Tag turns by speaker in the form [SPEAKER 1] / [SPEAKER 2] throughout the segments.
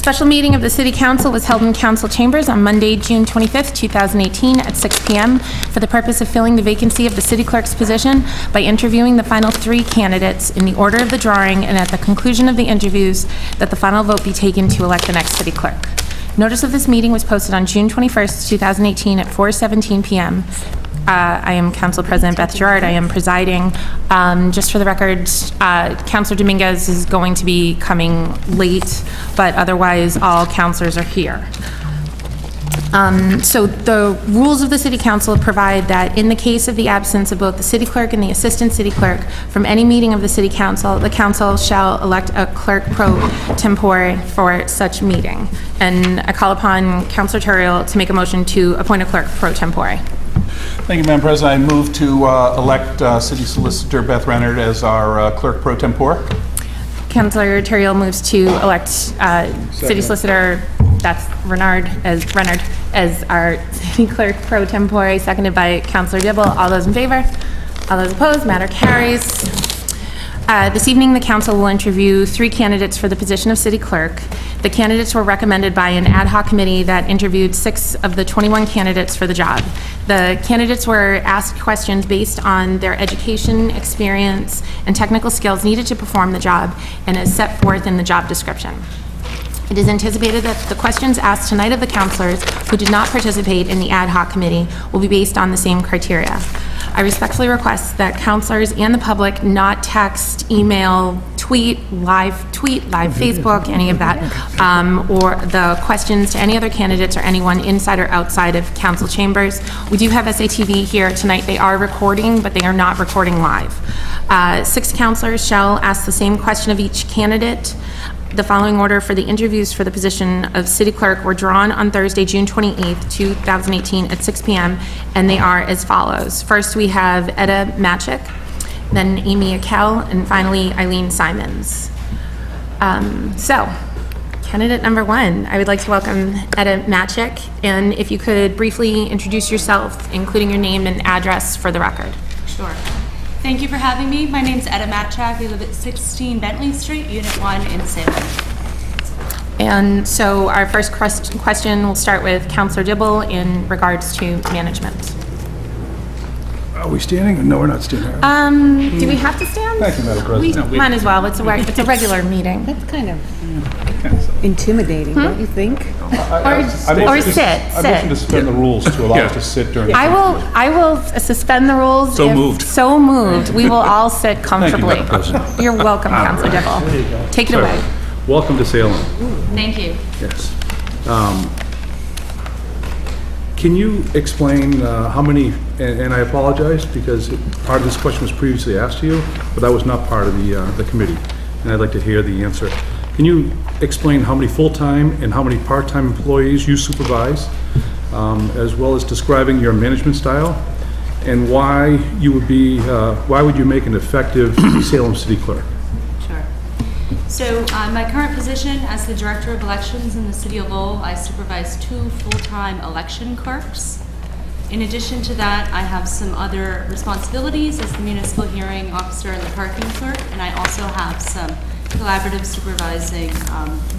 [SPEAKER 1] Special meeting of the City Council was held in Council Chambers on Monday, June 25th, 2018 at 6 p.m. for the purpose of filling the vacancy of the city clerk's position by interviewing the final 3 candidates in the order of the drawing, and at the conclusion of the interviews, that the final vote be taken to elect the next city clerk. Notice of this meeting was posted on June 21st, 2018 at 4:17 p.m. I am Council President Beth Gerard. I am presiding. Just for the record, Councilor Dominguez is going to be coming late, but otherwise all councilors are here. So the rules of the City Council provide that in the case of the absence of both the city clerk and the assistant city clerk from any meeting of the City Council, the council shall elect a clerk pro tempore for such meeting. And I call upon Councilor Turiel to make a motion to appoint a clerk pro tempore.
[SPEAKER 2] Thank you, Madam President. I move to elect City Solicitor Beth Renard as our clerk pro tempore.
[SPEAKER 1] Councilor Turiel moves to elect City Solicitor Beth Renard as our city clerk pro tempore, seconded by Councilor Dibble. All those in favor? All those opposed? Matter carries. This evening, the council will interview 3 candidates for the position of city clerk. The candidates were recommended by an ad hoc committee that interviewed 6 of the 21 candidates for the job. The candidates were asked questions based on their education, experience, and technical skills needed to perform the job, and as set forth in the job description. It is anticipated that the questions asked tonight of the councilors who did not participate in the ad hoc committee will be based on the same criteria. I respectfully request that councilors and the public not text, email, tweet, live Facebook, any of that, or the questions to any other candidates or anyone inside or outside of council chambers. We do have SATV here tonight. They are recording, but they are not recording live. 6 councilors shall ask the same question of each candidate. The following order for the interviews for the position of city clerk were drawn on Thursday, June 28th, 2018 at 6 p.m. and they are as follows. First, we have Etta Matchik, then Amy Akel, and finally Eileen Simons. So, candidate number 1, I would like to welcome Etta Matchik, and if you could briefly introduce yourself, including your name and address for the record.
[SPEAKER 3] Sure. Thank you for having me. My name is Etta Matchak. I live at 16 Bentley Street, Unit 1 in Salem.
[SPEAKER 1] And so our first question will start with Councilor Dibble in regards to management.
[SPEAKER 4] Are we standing? No, we're not standing.
[SPEAKER 1] Do we have to stand?
[SPEAKER 2] Thank you, Madam President.
[SPEAKER 1] We might as well. It's a regular meeting.
[SPEAKER 5] That's kind of intimidating, don't you think?
[SPEAKER 1] Or sit.
[SPEAKER 2] I motion to suspend the rules to allow us to sit during.
[SPEAKER 1] I will suspend the rules.
[SPEAKER 4] So moved.
[SPEAKER 1] So moved. We will all sit comfortably.
[SPEAKER 2] Madam President.
[SPEAKER 1] You're welcome, Councilor Dibble. Take it away.
[SPEAKER 4] Welcome to Salem.
[SPEAKER 3] Thank you.
[SPEAKER 4] Yes. Can you explain how many, and I apologize because part of this question was previously asked to you, but that was not part of the committee, and I'd like to hear the answer. Can you explain how many full-time and how many part-time employees you supervise, as well as describing your management style, and why would you make an effective Salem City Clerk?
[SPEAKER 3] Sure. So my current position as the Director of Elections in the City of Lowell, I supervise 2 full-time election clerks. In addition to that, I have some other responsibilities as the Municipal Hearing Officer and the Parking Clerk, and I also have some collaborative supervising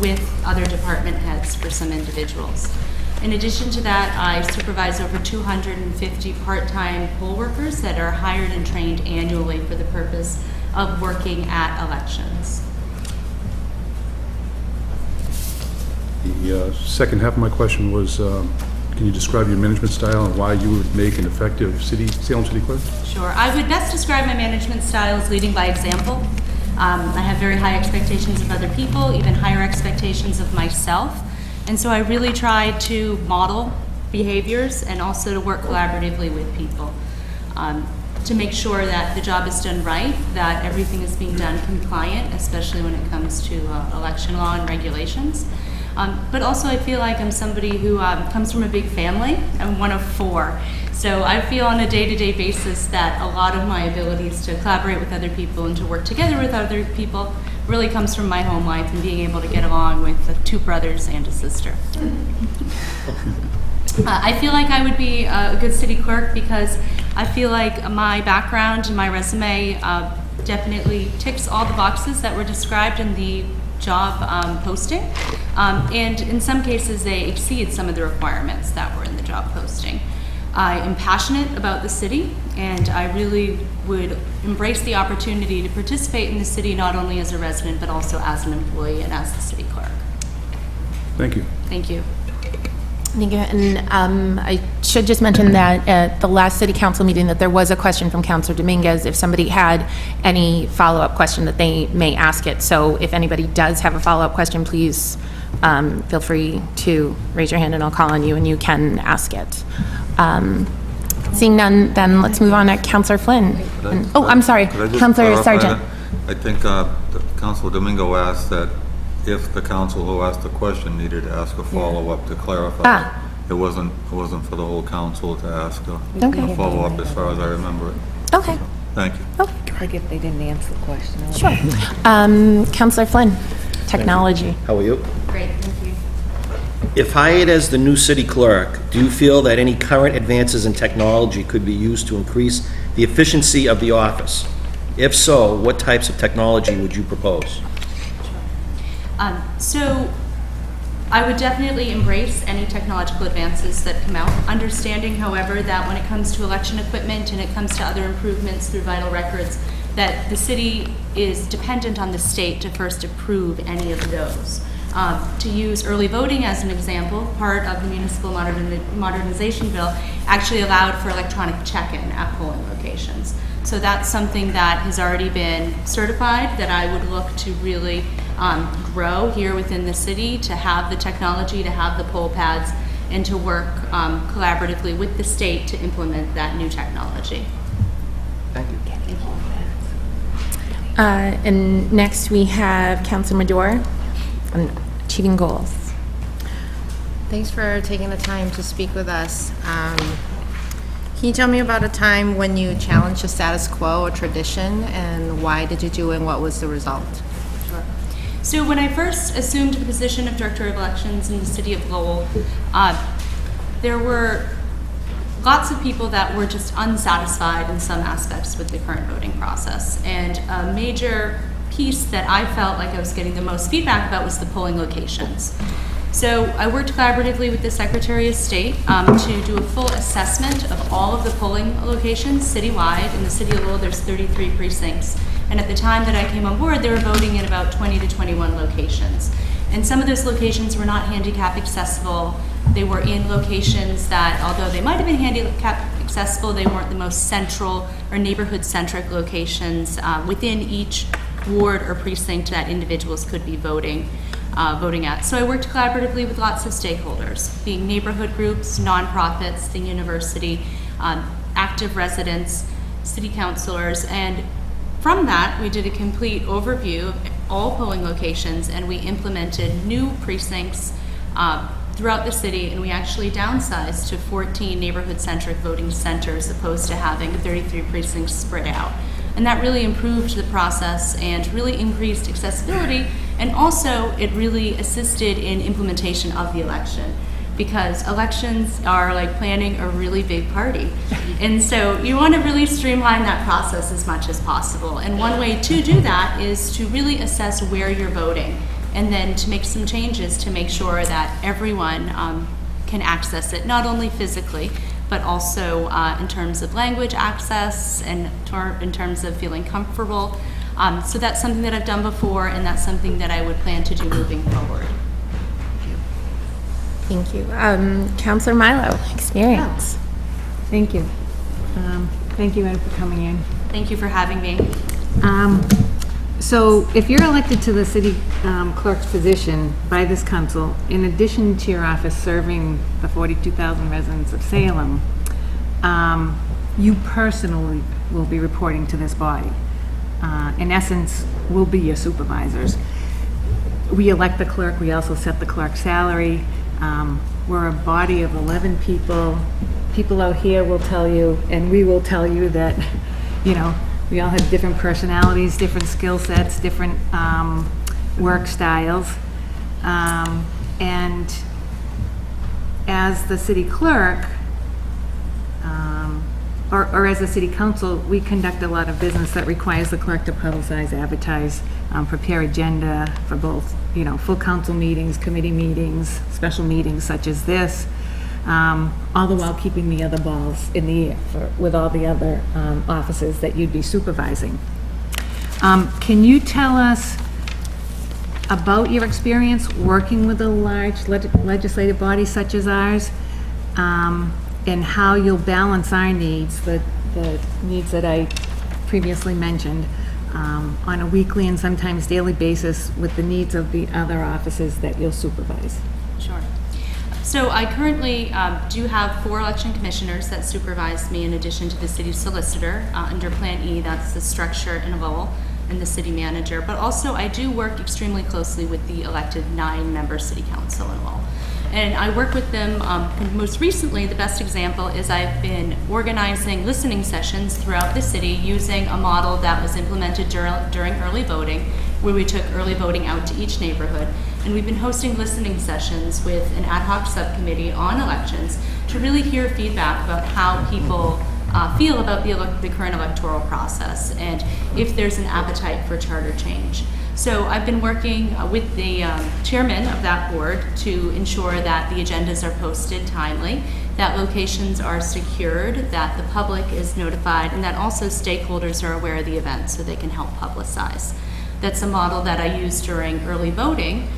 [SPEAKER 3] with other department heads for some individuals. In addition to that, I supervise over 250 part-time poll workers that are hired and trained annually for the purpose of working at elections.
[SPEAKER 4] The second half of my question was, can you describe your management style and why you would make an effective Salem City Clerk?
[SPEAKER 3] Sure. I would best describe my management style as leading by example. I have very high expectations of other people, even higher expectations of myself. And so I really try to model behaviors and also to work collaboratively with people to make sure that the job is done right, that everything is being done compliant, especially when it comes to election law and regulations. But also I feel like I'm somebody who comes from a big family. I'm one of 4. So I feel on a day-to-day basis that a lot of my abilities to collaborate with other people and to work together with other people really comes from my home life and being able to get along with the 2 brothers and a sister. I feel like I would be a good city clerk because I feel like my background and my resume definitely ticks all the boxes that were described in the job posting, and in some cases they exceed some of the requirements that were in the job posting. I am passionate about the city, and I really would embrace the opportunity to participate in the city not only as a resident but also as an employee and as the city clerk.
[SPEAKER 4] Thank you.
[SPEAKER 3] Thank you.
[SPEAKER 1] Thank you. And I should just mention that at the last city council meeting that there was a question from Councilor Dominguez. If somebody had any follow-up question, that they may ask it. So if anybody does have a follow-up question, please feel free to raise your hand and I'll call on you and you can ask it. Seeing none, then let's move on to Councilor Flynn. Oh, I'm sorry,
[SPEAKER 6] Could I just
[SPEAKER 1] Councilor
[SPEAKER 6] clarify
[SPEAKER 1] Sargent.
[SPEAKER 6] that? I think Councilor Domingo asked that if the council who asked the question needed to ask a follow-up to clarify. It wasn't for the whole council to ask a
[SPEAKER 1] Okay.
[SPEAKER 6] follow-up as far as I remember it.
[SPEAKER 1] Okay,
[SPEAKER 6] Thank you.
[SPEAKER 5] Like if they didn't answer the question.
[SPEAKER 1] sure. Councilor Flynn, technology.
[SPEAKER 7] How are you?
[SPEAKER 3] Great, thank you.
[SPEAKER 7] If hired as the new city clerk, do you feel that any current advances in technology could be used to increase the efficiency of the office? If so, what types of technology would you propose?
[SPEAKER 3] So I would definitely embrace any technological advances that come out, understanding, however, that when it comes to election equipment and it comes to other improvements through vital records, that the city is dependent on the state to first approve any of those. To use early voting as an example, part of the municipal modernization bill actually allowed for electronic check-in at polling locations. So that's something that has already been certified, that I would look to really grow here within the city, to have the technology, to have the poll pads, and to work collaboratively with the state to implement that new technology.
[SPEAKER 7] Thank you.
[SPEAKER 1] And next we have Councilor Madore on achieving goals.
[SPEAKER 8] Thanks for taking the time to speak with us. Can you tell me about a time when you challenged the status quo or tradition, and why did you do it, and what was the result?
[SPEAKER 3] Sure. So when I first assumed the position of Director of Elections in the city of Lowell, there were lots of people that were just unsatisfied in some aspects with the current voting process. And a major piece that I felt like I was getting the most feedback about was the polling locations. So I worked collaboratively with the Secretary of State to do a full assessment of all of the polling locations citywide. In the city of Lowell, there's 33 precincts. And at the time that I came on board, they were voting in about 20 to 21 locations. And some of those locations were not handicap accessible. They were in locations that, although they might have been handicap accessible, they weren't the most central or neighborhood-centric locations within each ward or precinct that individuals could be voting at. So I worked collaboratively with lots of stakeholders, being neighborhood groups, nonprofits, the university, active residents, city councilors, and from that, we did a complete overview of all polling locations, and we implemented new precincts throughout the city, and we actually downsized to 14 neighborhood-centric voting centers opposed to having 33 precincts spread out. And that really improved the process and really increased accessibility, and also it really assisted in implementation of the election, because elections are like planning a really big party. And so you want to really streamline that process as much as possible. And one way to do that is to really assess where you're voting, and then to make some changes to make sure that everyone can access it, not only physically, but also in terms of language access and in terms of feeling comfortable. So that's something that I've done before, and that's something that I would plan to do moving forward.
[SPEAKER 1] Thank you. Councilor Milo, experience.
[SPEAKER 5] Thank you. Thank you, Ed, for coming in.
[SPEAKER 3] Thank you for having me.
[SPEAKER 5] So if you're elected to the city clerk's position by this council, in addition to your office serving the 42,000 residents of Salem, you personally will be reporting to this body. In essence, we'll be your supervisors. We elect the clerk, we also set the clerk's salary. We're a body of 11 people. People out here will tell you, and we will tell you that, you know, we all have different personalities, different skill sets, different work styles. And as the city clerk, or as a city council, we conduct a lot of business that requires the clerk to publicize, advertise, prepare agenda for both, full council meetings, committee meetings, special meetings such as this, all the while keeping the other balls in the air with all the other offices that you'd be supervising. Can you tell us about your experience working with a large legislative body such as ours, and how you'll balance our needs, the needs that I previously mentioned, on a weekly and sometimes daily basis with the needs of the other offices that you'll supervise?
[SPEAKER 3] Sure. So I currently do have 4 election commissioners that supervise me in addition to the city solicitor. Under Plan E, that's the structure in Lowell, and the city manager. But also I do work extremely closely with the elected 9-member city council in Lowell. And I work with them, most recently, the best example is I've been organizing listening sessions throughout the city using a model that was implemented during early voting, where we took early voting out to each neighborhood. And we've been hosting listening sessions with an ad hoc subcommittee on elections to really hear feedback about how people feel about the current electoral process and if there's an appetite for charter change. So I've been working with the chairman of that board to ensure that the agendas are posted timely, that locations are secured, that the public is notified, and that also stakeholders are aware of the event so they can help publicize. That's a model that I used during early voting,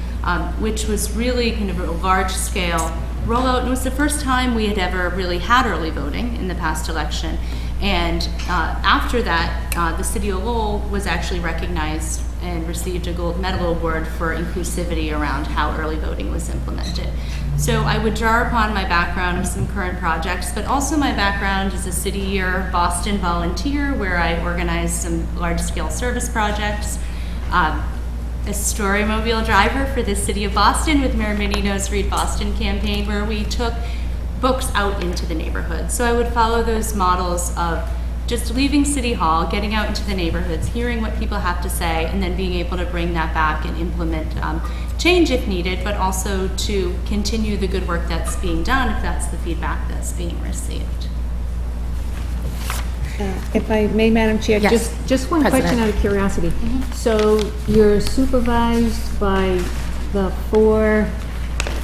[SPEAKER 3] which was really kind of a large-scale rollout. And it was the first time we had ever really had early voting in the past election. And after that, the city of Lowell was actually recognized and received a gold medal award for inclusivity around how early voting was implemented. So I would draw upon my background of some current projects, but also my background as a City Year Boston volunteer, where I organized some large-scale service projects, a Storymobile driver for the city of Boston with Mayor Menino's Read Boston campaign, where we took books out into the neighborhood. So I would follow those models of just leaving City Hall, getting out into the neighborhoods, hearing what people have to say, and then being able to bring that back and implement change if needed, but also to continue the good work that's being done if that's the feedback that's being received.
[SPEAKER 5] If I may, Madam Chair,
[SPEAKER 1] Yes.
[SPEAKER 5] just one question
[SPEAKER 1] President.
[SPEAKER 5] out of curiosity. So you're supervised by the 4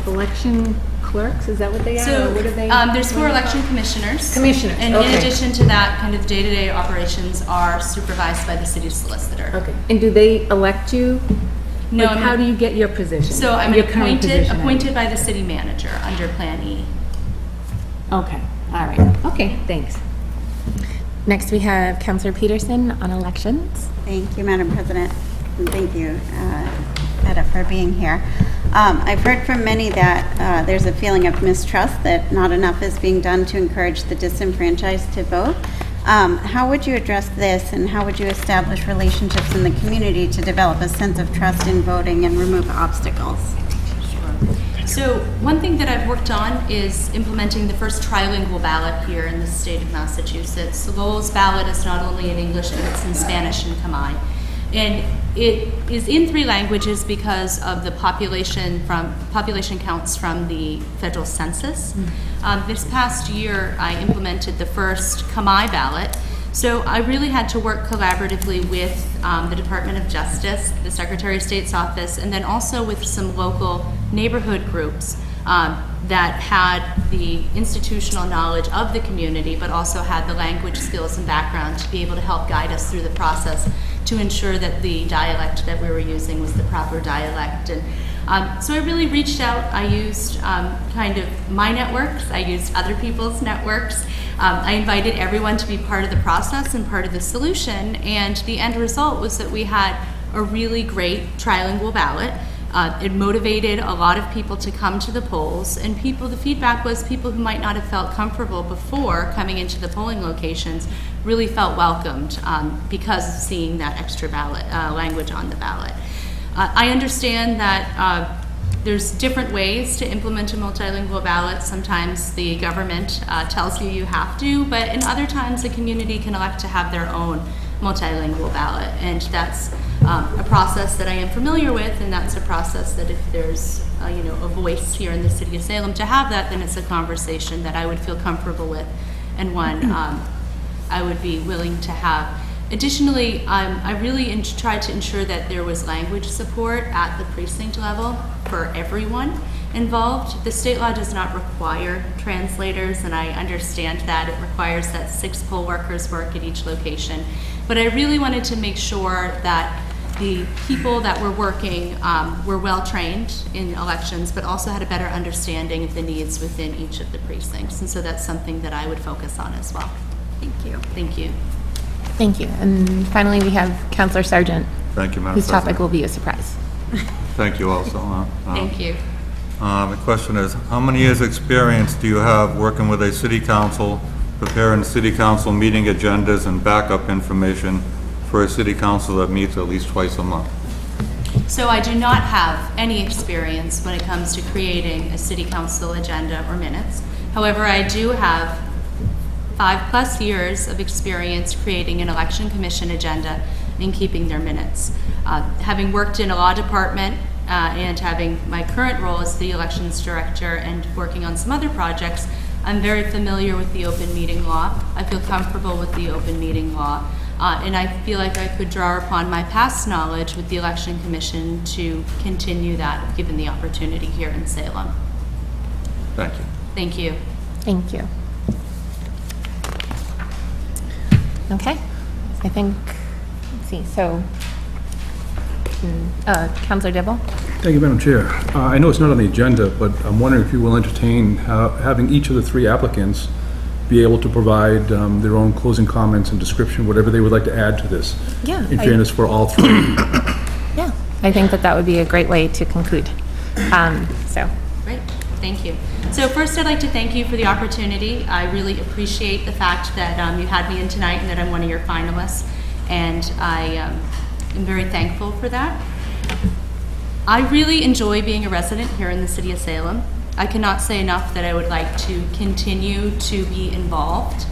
[SPEAKER 5] election clerks, is that what they are?
[SPEAKER 3] So
[SPEAKER 5] or what are they?
[SPEAKER 3] there's 4 election commissioners.
[SPEAKER 5] Commissioners,
[SPEAKER 3] And in
[SPEAKER 5] okay.
[SPEAKER 3] addition to that, kind of day-to-day operations are supervised by the city solicitor.
[SPEAKER 5] Okay, and do they elect you?
[SPEAKER 3] No,
[SPEAKER 5] Like, how do you get your position?
[SPEAKER 3] So I'm
[SPEAKER 5] Your current position, I mean.
[SPEAKER 3] appointed by the city manager under Plan E.
[SPEAKER 5] Okay, all right, okay, thanks.
[SPEAKER 1] Next, we have Councilor Peterson on elections.
[SPEAKER 9] Thank you, Madam President, and thank you, Etta, for being here. I've heard from many that there's a feeling of mistrust, that not enough is being done to encourage the disenfranchised to vote. How would you address this, and how would you establish relationships in the community to develop a sense of trust in voting and remove obstacles?
[SPEAKER 3] So one thing that I've worked on is implementing the first trilingual ballot here in the state of Massachusetts. So Lowell's ballot is not only in English, but it's in Spanish and Khmer. And it is in 3 languages because of the population counts from the federal census. This past year, I implemented the first Khmer ballot. So I really had to work collaboratively with the Department of Justice, the Secretary of State's office, and then also with some local neighborhood groups that had the institutional knowledge of the community, but also had the language skills and background to be able to help guide us through the process to ensure that the dialect that we were using was the proper dialect. And so I really reached out. I used kind of my networks. I used other people's networks. I invited everyone to be part of the process and part of the solution. And the end result was that we had a really great trilingual ballot. It motivated a lot of people to come to the polls, and the feedback was people who might not have felt comfortable before coming into the polling locations really felt welcomed because of seeing that extra ballot language on the ballot. I understand that there's different ways to implement a multilingual ballot. Sometimes the government tells you have to, but in other times the community can elect to have their own multilingual ballot, and that's a process that I am familiar with, and that's a process that if there's a voice here in the city of Salem to have that, then it's a conversation that I would feel comfortable with, and one I would be willing to have. Additionally, I really tried to ensure that there was language support at the precinct level for everyone involved. The state law does not require translators, and I understand that. It requires that 6 poll workers work at each location. But I really wanted to make sure that the people that were working were well-trained in elections, but also had a better understanding of the needs within each of the precincts. And so that's something that I would focus on as well.
[SPEAKER 9] Thank you.
[SPEAKER 3] Thank you.
[SPEAKER 1] Thank you. And finally, we have Counselor Sargent,
[SPEAKER 6] Thank you, Madam
[SPEAKER 1] whose
[SPEAKER 6] President.
[SPEAKER 1] topic will be a surprise.
[SPEAKER 6] Thank you also.
[SPEAKER 3] Thank you.
[SPEAKER 6] The question is, how many years' experience do you have working with a city council, preparing city council meeting agendas and backup information for a city council that meets at least twice a month?
[SPEAKER 3] So I do not have any experience when it comes to creating a city council agenda or minutes. However, I do have 5+ years of experience creating an election commission agenda and keeping their minutes. Having worked in a law department and having my current role as the elections director and working on some other projects, I'm very familiar with the open meeting law. I feel comfortable with the open meeting law. And I feel like I could draw upon my past knowledge with the Election Commission to continue that, given the opportunity here in Salem.
[SPEAKER 6] Thank you.
[SPEAKER 3] Thank you.
[SPEAKER 1] Thank you. Okay, I think, let's see, so, Counselor Dibble?
[SPEAKER 4] Thank you, Madam Chair. I know it's not on the agenda, but I'm wondering if you will entertain having each of the 3 applicants be able to provide their own closing comments and description, whatever they would like to add to this.
[SPEAKER 1] Yeah,
[SPEAKER 4] In fairness for all 3.
[SPEAKER 1] Yeah, I think that would be a great way to conclude. So,
[SPEAKER 3] Great, thank you. So first, I'd like to thank you for the opportunity. I really appreciate the fact that you had me in tonight and that I'm one of your finalists, and I am very thankful for that. I really enjoy being a resident here in the city of Salem. I cannot say enough that I would like to continue to be involved.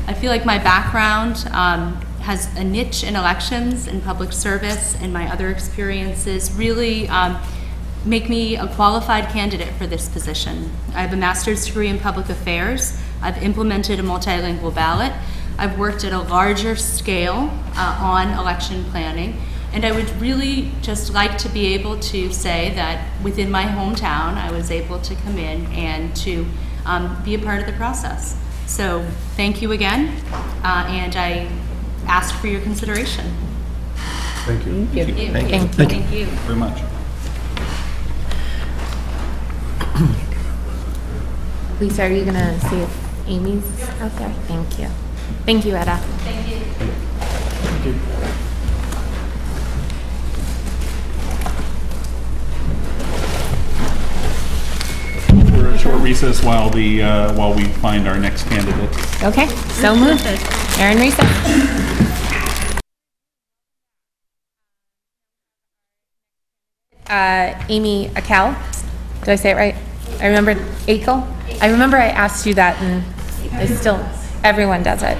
[SPEAKER 3] I feel like my background has a niche in elections and public service, and my other experiences really make me a qualified candidate for this position. I have a master's degree in public affairs. I've implemented a multilingual ballot. I've worked at a larger scale on election planning. And I would really just like to be able to say that within my hometown, I was able to come in and to be a part of the process. So thank you again, and I ask for your consideration.
[SPEAKER 4] Thank you.
[SPEAKER 1] thank you.
[SPEAKER 3] Thank you.
[SPEAKER 2] Very much.
[SPEAKER 1] Lisa, are you gonna see if Amy's out there? Thank you. Thank you, Etta.
[SPEAKER 3] Thank you.
[SPEAKER 2] We're at short recess while we find our next candidate.
[SPEAKER 1] Okay, so moved. Aaron recess. Amy Akel. Did I say it right? I remember Akel. I remember I asked you that, and everyone does it.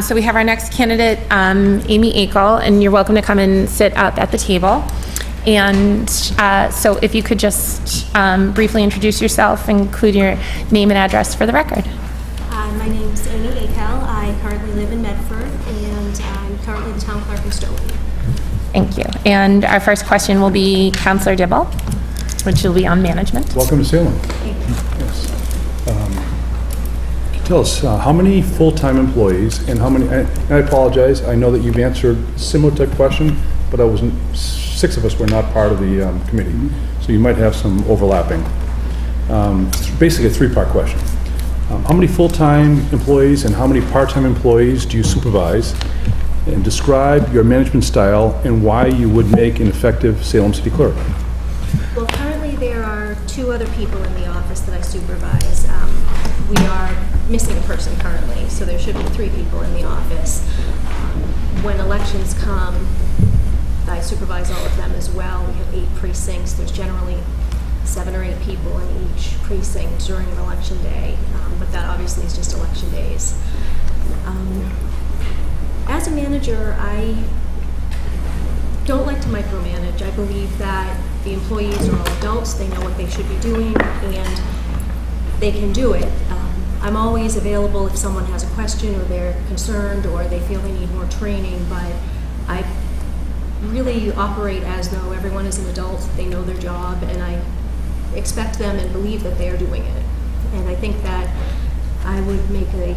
[SPEAKER 1] So we have our next candidate, Amy Akel, and you're welcome to come and sit up at the table. And so if you could just briefly introduce yourself, include your name and address for the record.
[SPEAKER 10] My name's Amy Akel. I currently live in Medford, and I'm currently the town clerk in Stoughton.
[SPEAKER 1] Thank you. And our first question will be Counselor Dibble, which will be on management.
[SPEAKER 4] Welcome to Salem. Yes. Tell us, how many full-time employees and how many, and I apologize, I know that you've answered a similar type question, but 6 of us were not part of the committee, so you might have some overlapping. It's basically a 3-part question. How many full-time employees and how many part-time employees do you supervise? And describe your management style and why you would make an effective Salem City Clerk.
[SPEAKER 10] Well, currently there are 2 other people in the office that I supervise. We are missing a person currently, so there should be 3 people in the office. When elections come, I supervise all of them as well. We have 8 precincts. There's generally 7 or 8 people in each precinct during an election day, but that obviously is just election days. As a manager, I don't like to micromanage. I believe that the employees are all adults. They know what they should be doing, and they can do it. I'm always available if someone has a question or they're concerned or they feel they need more training, but I really operate as though everyone is an adult, they know their job, and I expect them and believe that they are doing it. And I think that I would make a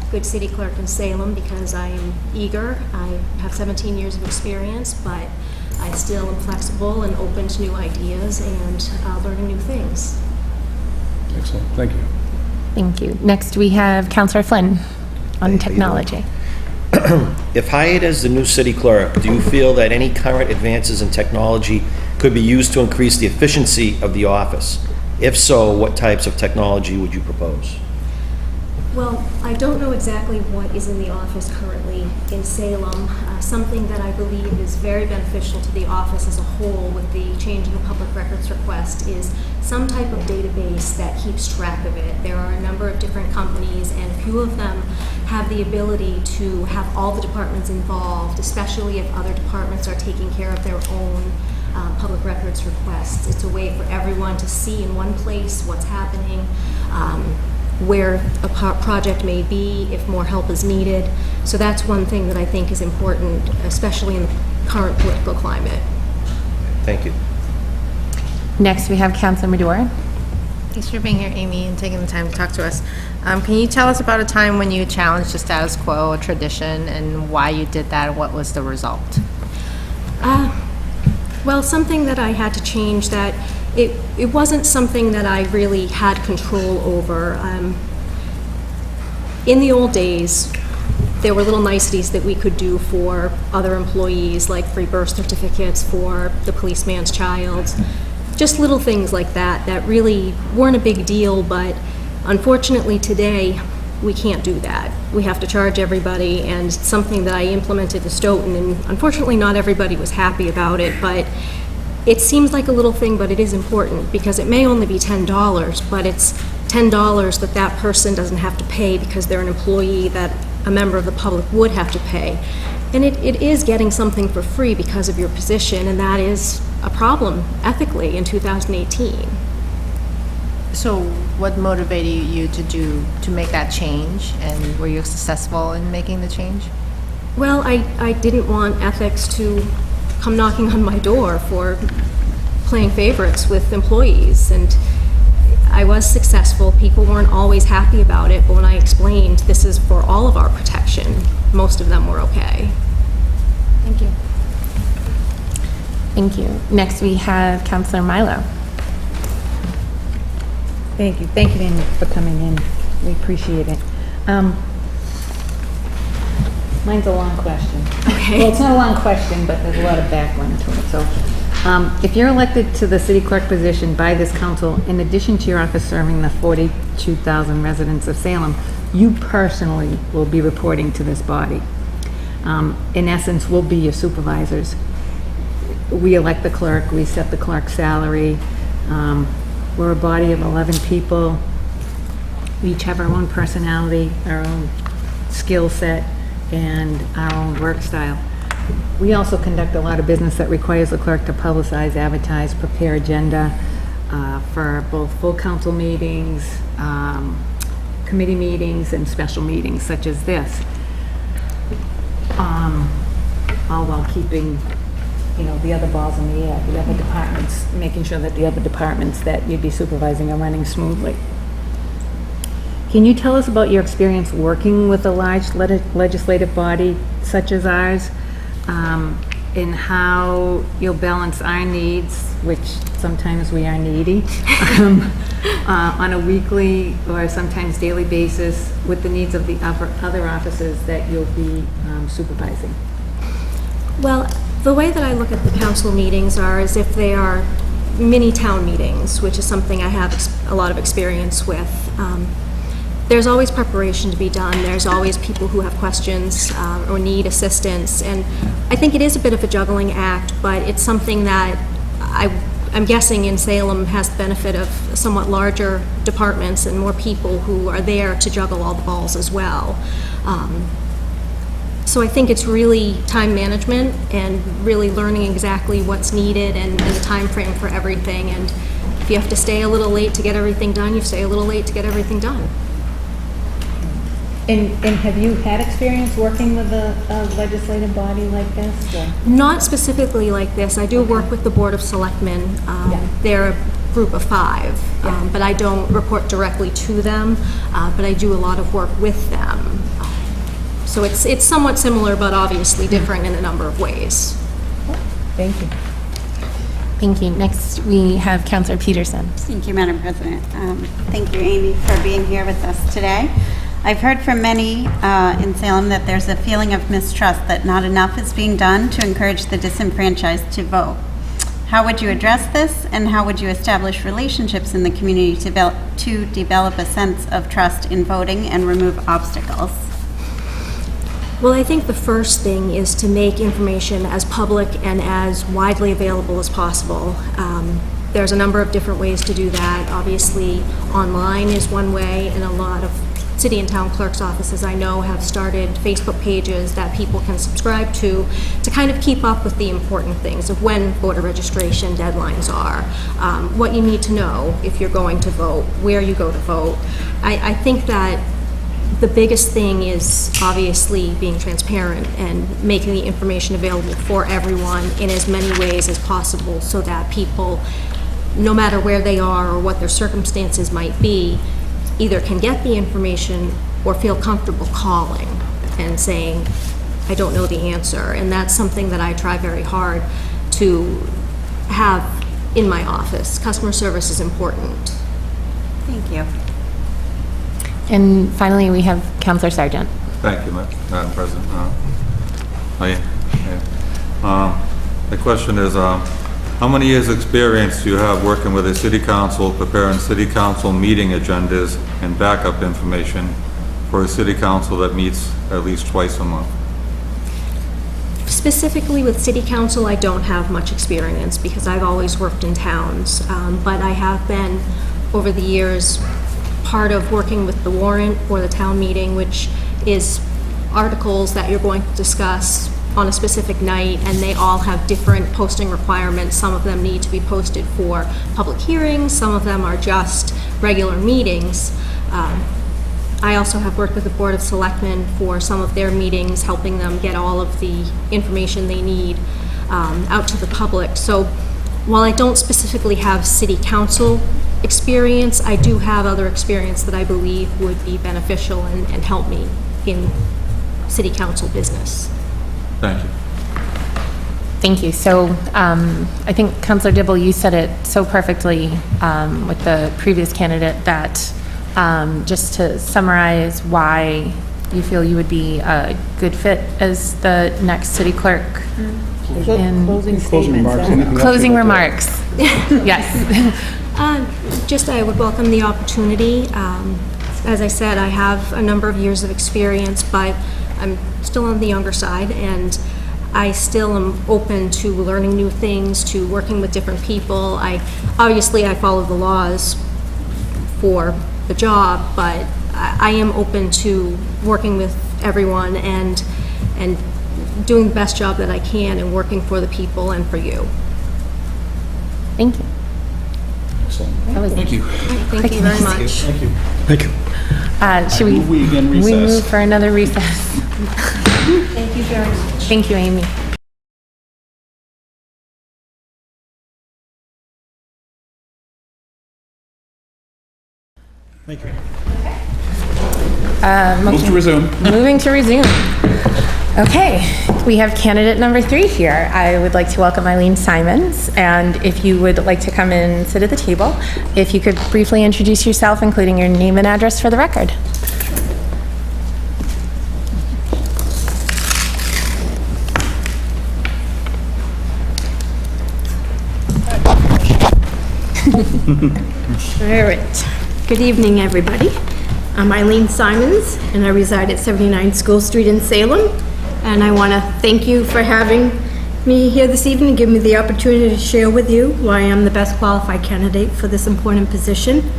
[SPEAKER 10] good city clerk in Salem because I am eager. I have 17 years of experience, but I still am flexible and open to new ideas and learning new things.
[SPEAKER 4] Excellent, thank you.
[SPEAKER 1] Thank you. Next, we have Counselor Flynn on technology.
[SPEAKER 7] If hired as the new city clerk, do you feel that any current advances in technology could be used to increase the efficiency of the office? If so, what types of technology would you propose?
[SPEAKER 10] Well, I don't know exactly what is in the office currently in Salem. Something that I believe is very beneficial to the office as a whole with the change in the public records request is some type of database that keeps track of it. There are a number of different companies, and a few of them have the ability to have all the departments involved, especially if other departments are taking care of their own public records requests. It's a way for everyone to see in one place what's happening, where a project may be, if more help is needed. So that's one thing that I think is important, especially in the current political climate.
[SPEAKER 7] Thank you.
[SPEAKER 1] Next, we have Counselor Medora.
[SPEAKER 8] Thanks for being here, Amy, and taking the time to talk to us. Can you tell us about a time when you challenged the status quo, a tradition, and why you did that, and what was the result?
[SPEAKER 10] Well, something that I had to change that it wasn't something that I really had control over. In the old days, there were little niceties that we could do for other employees, like free birth certificates for the policeman's child. Just little things like that that really weren't a big deal, but unfortunately today, we can't do that. We have to charge everybody, and it's something that I implemented to Stoughton, and unfortunately not everybody was happy about it, but it seems like a little thing, but it is important because it may only be $10, but it's $10 that that person doesn't have to pay because they're an employee that a member of the public would have to pay. And it is getting something for free because of your position, and that is a problem ethically in 2018.
[SPEAKER 8] So what motivated you to make that change, and were you successful in making the change?
[SPEAKER 10] Well, I didn't want ethics to come knocking on my door for playing favorites with employees, and I was successful. People weren't always happy about it, but when I explained this is for all of our protection, most of them were okay.
[SPEAKER 8] Thank you.
[SPEAKER 1] Thank you. Next, we have Counselor Milo.
[SPEAKER 5] Thank you, Amy, for coming in. We appreciate it. Mine's a long question.
[SPEAKER 10] Okay.
[SPEAKER 5] Well, it's not a long question, but there's a lot of background to it. So, if you're elected to the city clerk position by this council, in addition to your office serving the 42,000 residents of Salem, you personally will be reporting to this body. In essence, we'll be your supervisors. We elect the clerk, we set the clerk's salary. We're a body of 11 people. We each have our own personality, our own skill set, and our own work style. We also conduct a lot of business that requires the clerk to publicize, advertise, prepare agenda for both full council meetings, committee meetings, and special meetings such as this. All while keeping, the other balls in the air, the other departments, making sure that the other departments that you'd be supervising are running smoothly. Can you tell us about your experience working with a large legislative body such as ours, and how you'll balance our needs, which sometimes we are needy, on a weekly or sometimes daily basis with the needs of the other officers that you'll be supervising?
[SPEAKER 10] Well, the way that I look at the council meetings are as if they are mini town meetings, which is something I have a lot of experience with. There's always preparation to be done. There's always people who have questions or need assistance. And I think it is a bit of a juggling act, but it's something that I'm guessing in Salem has the benefit of somewhat larger departments and more people who are there to juggle all the balls as well. So I think it's really time management and really learning exactly what's needed and the time frame for everything. And if you have to stay a little late to get everything done, you stay a little late to get everything done.
[SPEAKER 5] And have you had experience working with a legislative body like this? Or?
[SPEAKER 10] Not specifically like this. I do work with the Board of Selectmen. They're a group of 5, but I don't report directly to them, but I do a lot of work with them. So it's somewhat similar, but obviously different in a number of ways.
[SPEAKER 5] Thank you.
[SPEAKER 1] Thank you. Next, we have Councillor Peterson.
[SPEAKER 9] Thank you, Madam President. Thank you, Amy, for being here with us today. I've heard from many in Salem that there's a feeling of mistrust that not enough is being done to encourage the disenfranchised to vote. How would you address this, and how would you establish relationships in the community to develop a sense of trust in voting and remove obstacles?
[SPEAKER 10] Well, I think the first thing is to make information as public and as widely available as possible. There's a number of different ways to do that. Obviously, online is one way, and a lot of city and town clerk's offices I know have started Facebook pages that people can subscribe to kind of keep up with the important things of when voter registration deadlines are, what you need to know if you're going to vote, where you go to vote. I think that the biggest thing is obviously being transparent and making the information available for everyone in as many ways as possible so that people, no matter where they are or what their circumstances might be, either can get the information or feel comfortable calling and saying, I don't know the answer. And that's something that I try very hard to have in my office. Customer service is important.
[SPEAKER 9] Thank you.
[SPEAKER 1] And finally, we have Councillor Sargent.
[SPEAKER 6] Thank you, Madam President. The question is, how many years' experience do you have working with a city council, preparing city council meeting agendas and backup information for a city council that meets at least twice a month?
[SPEAKER 10] Specifically with city council, I don't have much experience because I've always worked in towns, but I have been, over the years, part of working with the warrant or the town meeting, which is articles that you're going to discuss on a specific night, and they all have different posting requirements. Some of them need to be posted for public hearings, some of them are just regular meetings. I also have worked with the Board of Selectmen for some of their meetings, helping them get all of the information they need out to the public. So while I don't specifically have city council experience, I do have other experience that I believe would be beneficial and help me in city council business.
[SPEAKER 6] Thank you.
[SPEAKER 1] Thank you. So I think Councillor Dibble, you said it so perfectly with the previous candidate that just to summarize why you feel you would be a good fit as the next city clerk. And
[SPEAKER 5] Closing statements.
[SPEAKER 1] closing remarks. Yes.
[SPEAKER 10] Just I would welcome the opportunity. As I said, I have a number of years of experience, but I'm still on the younger side, and I still am open to learning new things, to working with different people. Obviously I follow the laws for the job, but I am open to working with everyone and doing the best job that I can and working for the people and for you.
[SPEAKER 1] Thank you.
[SPEAKER 2] Thank you.
[SPEAKER 10] Thank you very much.
[SPEAKER 2] Thank you.
[SPEAKER 7] Thank you.
[SPEAKER 1] Should we,
[SPEAKER 2] We again
[SPEAKER 1] we
[SPEAKER 2] recess.
[SPEAKER 1] move for another recess?
[SPEAKER 10] Thank you very much.
[SPEAKER 1] Thank you, Amy.
[SPEAKER 7] Thank you.
[SPEAKER 2] Move to resume.
[SPEAKER 1] Moving to resume. Okay, we have candidate number 3 here. I would like to welcome Eileen Simons, and if you would like to come and sit at the table, if you could briefly introduce yourself, including your name and address for the record.
[SPEAKER 11] All right. Good evening, everybody. I'm Eileen Simons, and I reside at 79 School Street in Salem. And I want to thank you for having me here this evening and give me the opportunity to share with you why I'm the best qualified candidate for this important position.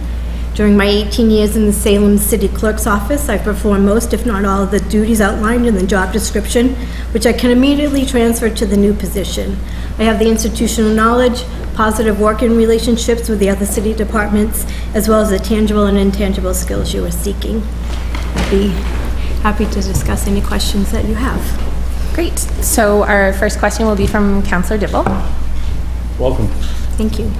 [SPEAKER 11] During my 18 years in the Salem City Clerk's office, I performed most, if not all, of the duties outlined in the job description, which I can immediately transfer to the new position. I have the institutional knowledge, positive working relationships with the other city departments, as well as the tangible and intangible skills you are seeking. I'd be happy to discuss any questions that you have.
[SPEAKER 1] Great. So our first question will be from Counselor Dibble.
[SPEAKER 4] Welcome.
[SPEAKER 11] Thank you.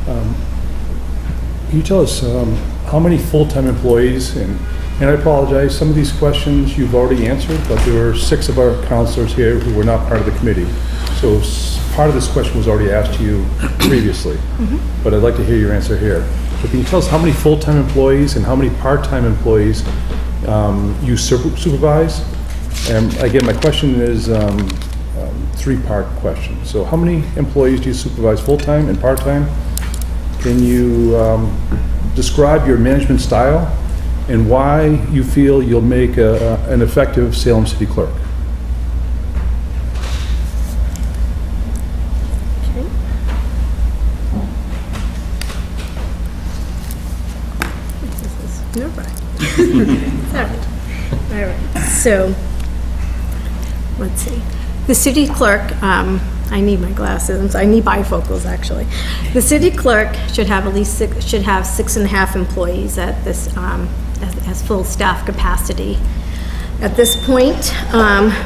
[SPEAKER 4] Can you tell us how many full-time employees, and I apologize, some of these questions you've already answered, but there were 6 of our counselors here who were not part of the committee. So part of this question was already asked to you previously, but I'd like to hear your answer here. So can you tell us how many full-time employees and how many part-time employees you supervise? And again, my question is 3-part question. So how many employees do you supervise full-time and part-time? Can you describe your management style and why you feel you'll make an effective Salem City Clerk?
[SPEAKER 11] No, all right. So, let's see. The city clerk, I need my glasses. I need bifocals, actually. The city clerk should have at least 6.5 employees at this as full staff capacity. At this point,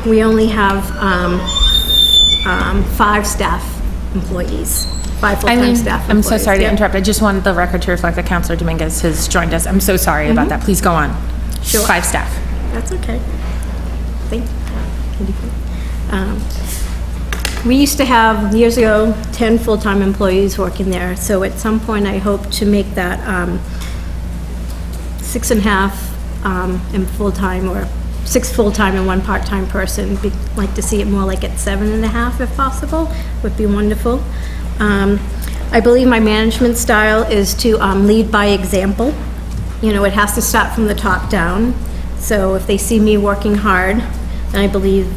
[SPEAKER 11] we only have 5 staff employees. 5 full-time staff
[SPEAKER 1] I'm
[SPEAKER 11] employees.
[SPEAKER 1] so sorry to
[SPEAKER 11] Yep.
[SPEAKER 1] interrupt. I just wanted the record to reflect that Counselor Dominguez has joined us. I'm so sorry about that. Please go on.
[SPEAKER 11] Sure.
[SPEAKER 1] 5 staff.
[SPEAKER 11] That's okay. Thank you. We used to have, years ago, 10 full-time employees working there. So at some point, I hope to make that 6.5 and full-time, or 6 full-time and 1 part-time person. Like to see it more like at 7.5 if possible, would be wonderful. I believe my management style is to lead by example. You know, it has to start from the top down. So if they see me working hard, then I believe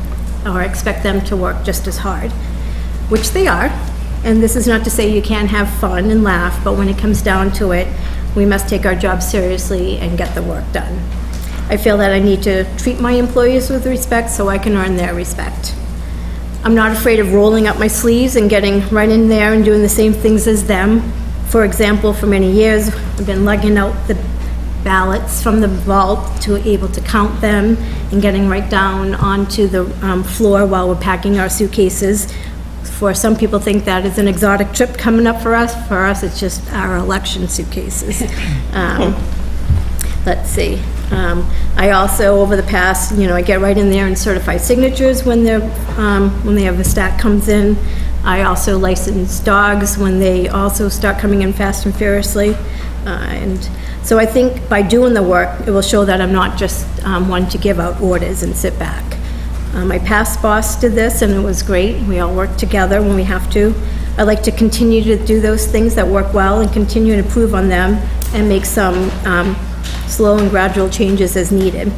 [SPEAKER 11] or expect them to work just as hard, which they are. And this is not to say you can't have fun and laugh, but when it comes down to it, we must take our job seriously and get the work done. I feel that I need to treat my employees with respect so I can earn their respect. I'm not afraid of rolling up my sleeves and getting right in there and doing the same things as them. For example, for many years, I've been lugging out the ballots from the vault to able to count them and getting right down onto the floor while we're packing our suitcases. For some people think that is an exotic trip coming up for us. For us, it's just our election suitcases. Let's see. I also, over the past, I get right in there and certify signatures when they have a stack comes in. I also license dogs when they also start coming in fast and furiously. And so I think by doing the work, it will show that I'm not just one to give out orders and sit back. My past boss did this and it was great. We all work together when we have to. I like to continue to do those things that work well and continue to improve on them and make some slow and gradual changes as needed.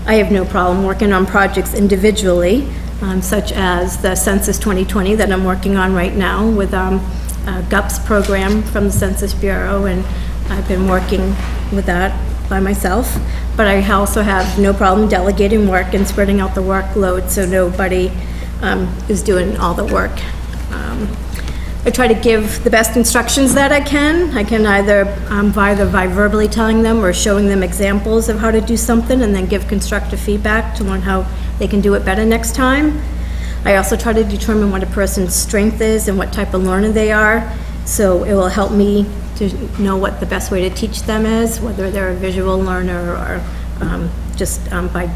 [SPEAKER 11] I have no problem working on projects individually, such as the Census 2020 that I'm working on right now with a GUPS program from the Census Bureau, and I've been working with that by myself. But I also have no problem delegating work and spreading out the workload so nobody is doing all the work. I try to give the best instructions that I can. I can either by verbally telling them or showing them examples of how to do something and then give constructive feedback to learn how they can do it better next time. I also try to determine what a person's strength is and what type of learner they are, so it will help me to know what the best way to teach them is, whether they're a visual learner or just by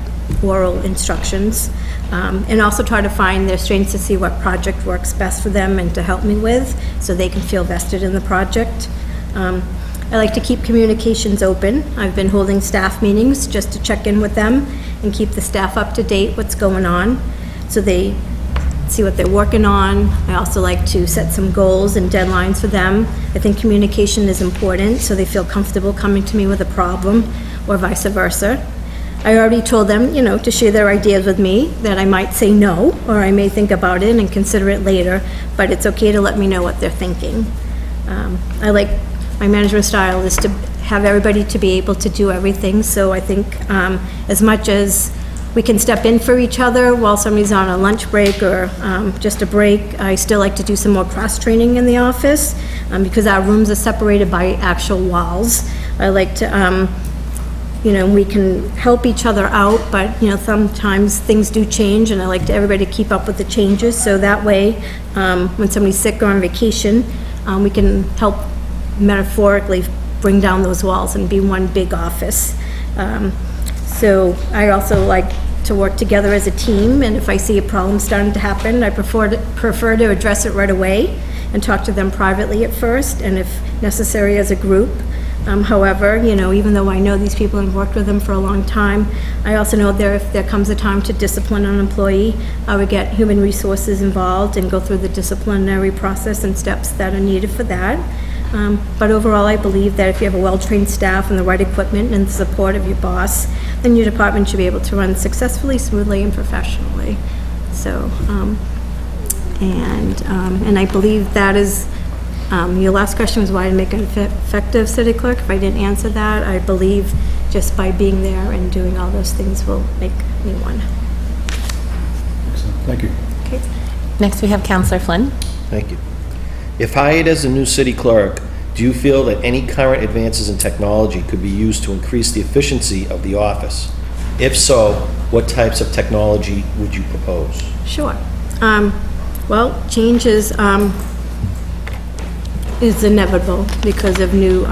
[SPEAKER 11] oral instructions. And also try to find their strengths to see what project works best for them and to help me with, so they can feel vested in the project. I like to keep communications open. I've been holding staff meetings just to check in with them and keep the staff up to date what's going on, so they see what they're working on. I also like to set some goals and deadlines for them. I think communication is important, so they feel comfortable coming to me with a problem, or vice versa. I already told them, to share their ideas with me, that I might say no, or I may think about it and consider it later, but it's okay to let me know what they're thinking. My management style is to have everybody to be able to do everything, so I think as much as we can step in for each other while somebody's on a lunch break or just a break, I still like to do some more cross-training in the office because our rooms are separated by actual walls. I like to we can help each other out, but, sometimes things do change, and I like everybody to keep up with the changes, so that way, when somebody's sick or on vacation, we can help metaphorically bring down those walls and be one big office. So I also like to work together as a team, and if I see a problem starting to happen, I prefer to address it right away and talk to them privately at first, and if necessary, as a group. However, even though I know these people and worked with them for a long time, I also know if there comes a time to discipline an employee, I would get human resources involved and go through the disciplinary process and steps that are needed for that. But overall, I believe that if you have a well-trained staff and the right equipment and the support of your boss, then your department should be able to run successfully, smoothly, and professionally. So, and I believe that is, your last question was why to make an effective city clerk. If I didn't answer that, I believe just by being there and doing all those things will make me one.
[SPEAKER 4] Excellent. Thank you.
[SPEAKER 1] Okay. Next, we have Counselor Flynn.
[SPEAKER 7] Thank you. If hired as the new city clerk, do you feel that any current advances in technology could be used to increase the efficiency of the office? If so, what types of technology would you propose?
[SPEAKER 11] Sure. Well, change is inevitable because of new,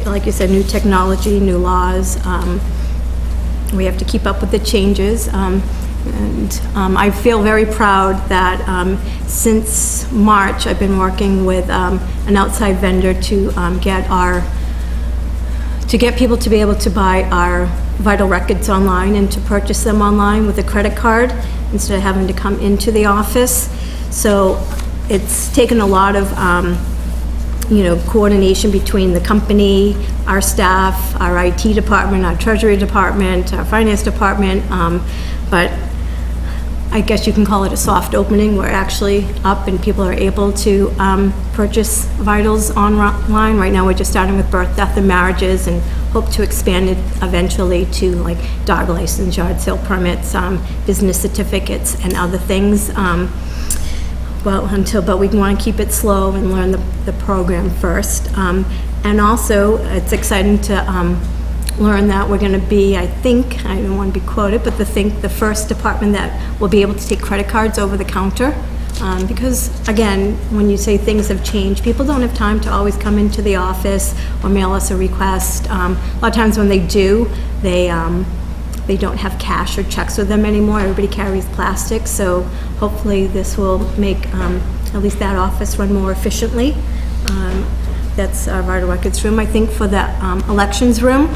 [SPEAKER 11] like you said, new technology, new laws. We have to keep up with the changes. And I feel very proud that since March, I've been working with an outside vendor to get people to be able to buy our vital records online and to purchase them online with a credit card instead of having to come into the office. So it's taken a lot of coordination between the company, our staff, our IT department, our treasury department, our finance department, but I guess you can call it a soft opening. We're actually up and people are able to purchase vitals online. Right now we're just starting with birth, death, and marriages, and hope to expand it eventually to like dog license, yard sale permits, business certificates, and other things. But we want to keep it slow and learn the program first. And also, it's exciting to learn that we're going to be, I think, I don't want to be quoted, but the first department that will be able to take credit cards over the counter. Because, again, when you say things have changed, people don't have time to always come into the office or mail us a request. A lot of times when they do, they don't have cash or checks with them anymore. Everybody carries plastic, so hopefully this will make at least that office run more efficiently. That's our vital records room. I think for the elections room,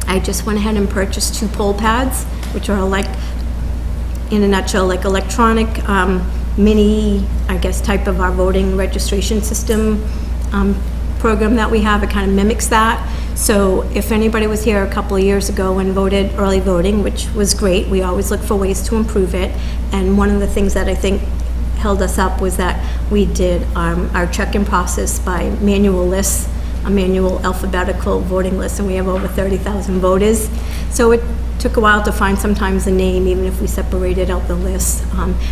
[SPEAKER 11] I just went ahead and purchased 2 poll pads, which are like, in a nutshell, like electronic mini, I guess, type of our voting registration system program that we have. It kind of mimics that. So if anybody was here a couple of years ago and voted early voting, which was great, we always look for ways to improve it. And one of the things that I think held us up was that we did our check-in process by manual lists, a manual alphabetical voting list, and we have over 30,000 voters. So it took a while to find sometimes a name, even if we separated out the list.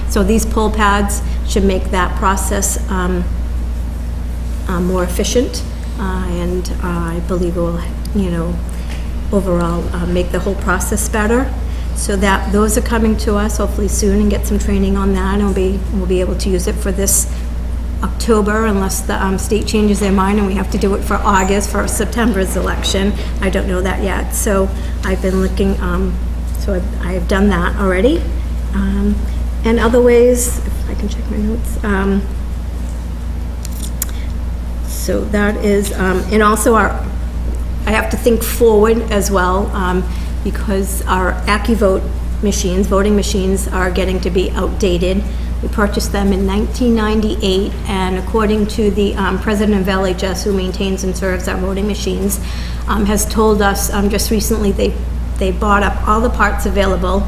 [SPEAKER 11] So these poll pads should make that process more efficient, and I believe it will, overall make the whole process better. So that those are coming to us hopefully soon, and get some training on that, and we'll be able to use it for this October unless the state changes their mind and we have to do it for August for September's election. I don't know that yet. So I've been looking, so I have done that already. And other ways, if I can check my notes. So that is, and also I have to think forward as well, because our AccuVote machines, voting machines, are getting to be outdated. We purchased them in 1998, and according to the president of LHS, who maintains and serves our voting machines, has told us just recently they bought up all the parts available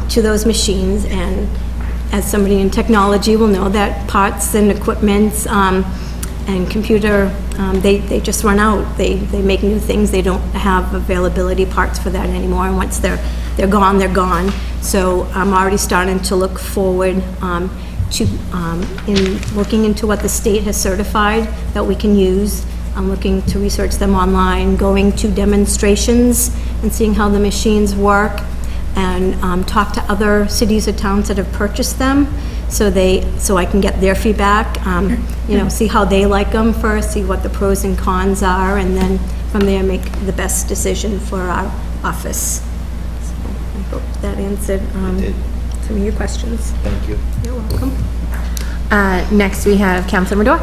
[SPEAKER 11] to those machines, and as somebody in technology will know that parts and equipments and computer, they just run out. They make new things. They don't have availability parts for that anymore, and once they're gone, they're gone. So I'm already starting to look forward to in looking into what the state has certified that we can use I'm looking to research them online, going to demonstrations and seeing how the machines work, and talk to other cities or towns that have purchased them, so I can get their feedback, see how they like them first, see what the pros and cons are, and then from there make the best decision for our office. So I hope that answered some of your questions.
[SPEAKER 7] Thank you.
[SPEAKER 11] You're welcome.
[SPEAKER 1] Next, we have Councilor Madore.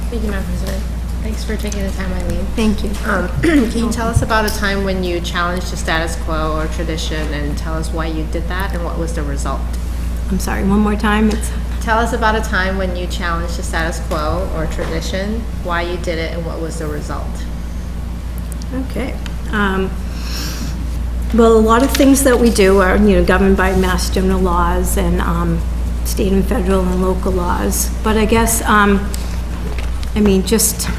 [SPEAKER 8] Thank you, Madam President. Thanks for taking the time, Eileen.
[SPEAKER 11] Thank you.
[SPEAKER 8] Can you tell us about a time when you challenged the status quo or tradition, and tell us why you did that and what was the result?
[SPEAKER 11] I'm sorry, one more time.
[SPEAKER 8] Tell us about a time when you challenged the status quo or tradition, why you did it, and what was the result?
[SPEAKER 11] Okay. Well, a lot of things that we do are, governed by Mass General laws and state and federal and local laws. But I guess, just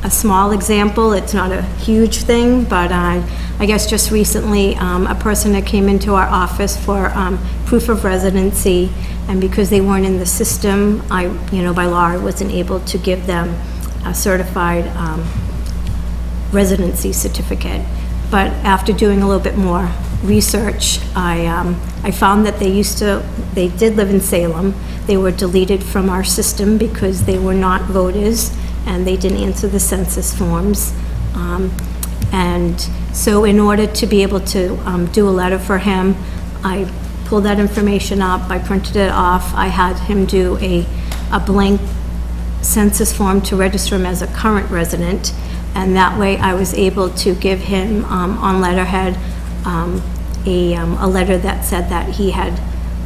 [SPEAKER 11] a small example, it's not a huge thing, but I guess just recently, a person that came into our office for proof of residency, and because they weren't in the system, by law, I wasn't able to give them a certified residency certificate. But after doing a little bit more research, I found that they did live in Salem. They were deleted from our system because they were not voters and they didn't answer the census forms. And so in order to be able to do a letter for him, I pulled that information up, I printed it off, I had him do a blank census form to register him as a current resident, and that way I was able to give him on letterhead a letter that said that he had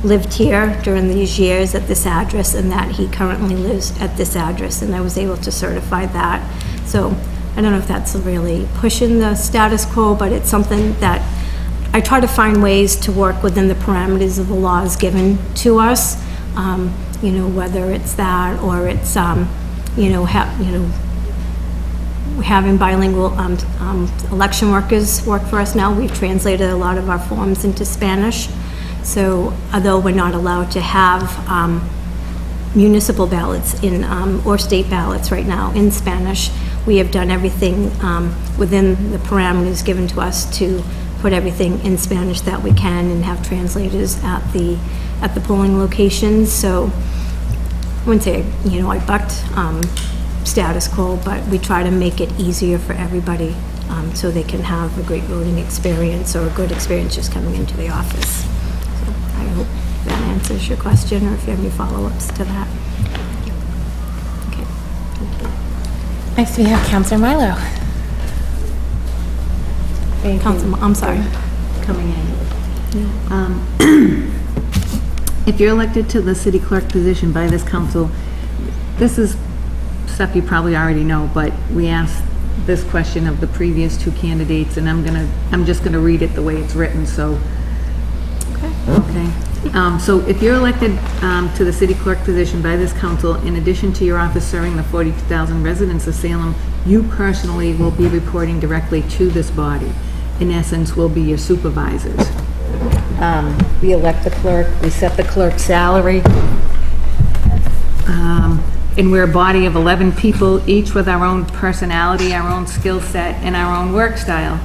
[SPEAKER 11] lived here during these years at this address and that he currently lives at this address, and I was able to certify that. So I don't know if that's really pushing the status quo, but it's something that I try to find ways to work within the parameters of the laws given to us, whether it's that or it's, having bilingual election workers work for us now. We've translated a lot of our forms into Spanish. So although we're not allowed to have municipal ballots or state ballots right now in Spanish, we have done everything within the parameters given to us to put everything in Spanish that we can and have translators at the polling locations. So I wouldn't say, I bucked status quo, but we try to make it easier for everybody so they can have a great voting experience or a good experience just coming into the office. So I hope that answers your question, or if you have any follow-ups to that. Okay, thank you.
[SPEAKER 1] Next, we have Councilor Milo.
[SPEAKER 5] I'm sorry, coming in. If you're elected to the city clerk position by this council, this is stuff you probably already know, but we asked this question of the previous two candidates, and I'm just gonna read it the way it's written, so. Okay. So if you're elected to the city clerk position by this council, in addition to your office serving the 42,000 residents of Salem, you personally will be reporting directly to this body. In essence, will be your supervisors. We elect the clerk, we set the clerk's salary. And we're a body of 11 people, each with our own personality, our own skill set, and our own work style.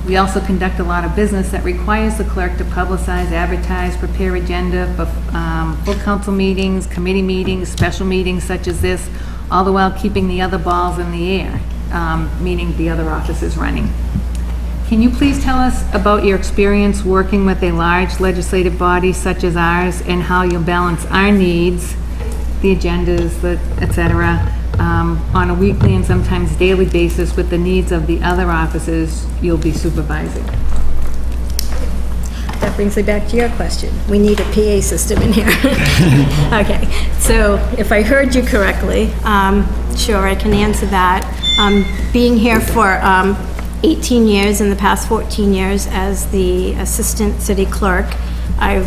[SPEAKER 5] We also conduct a lot of business that requires the clerk to publicize, advertise, prepare agenda for full council meetings, committee meetings, special meetings such as this, all the while keeping the other balls in the air, meaning the other offices running. Can you please tell us about your experience working with a large legislative body such as ours, and how you balance our needs, the agendas, et cetera, on a weekly and sometimes daily basis with the needs of the other offices you'll be supervising?
[SPEAKER 11] That brings me back to your question. We need a PA system in here. Okay, so if I heard you correctly, sure, I can answer that. Being here for 18 years, in the past 14 years as the assistant city clerk, I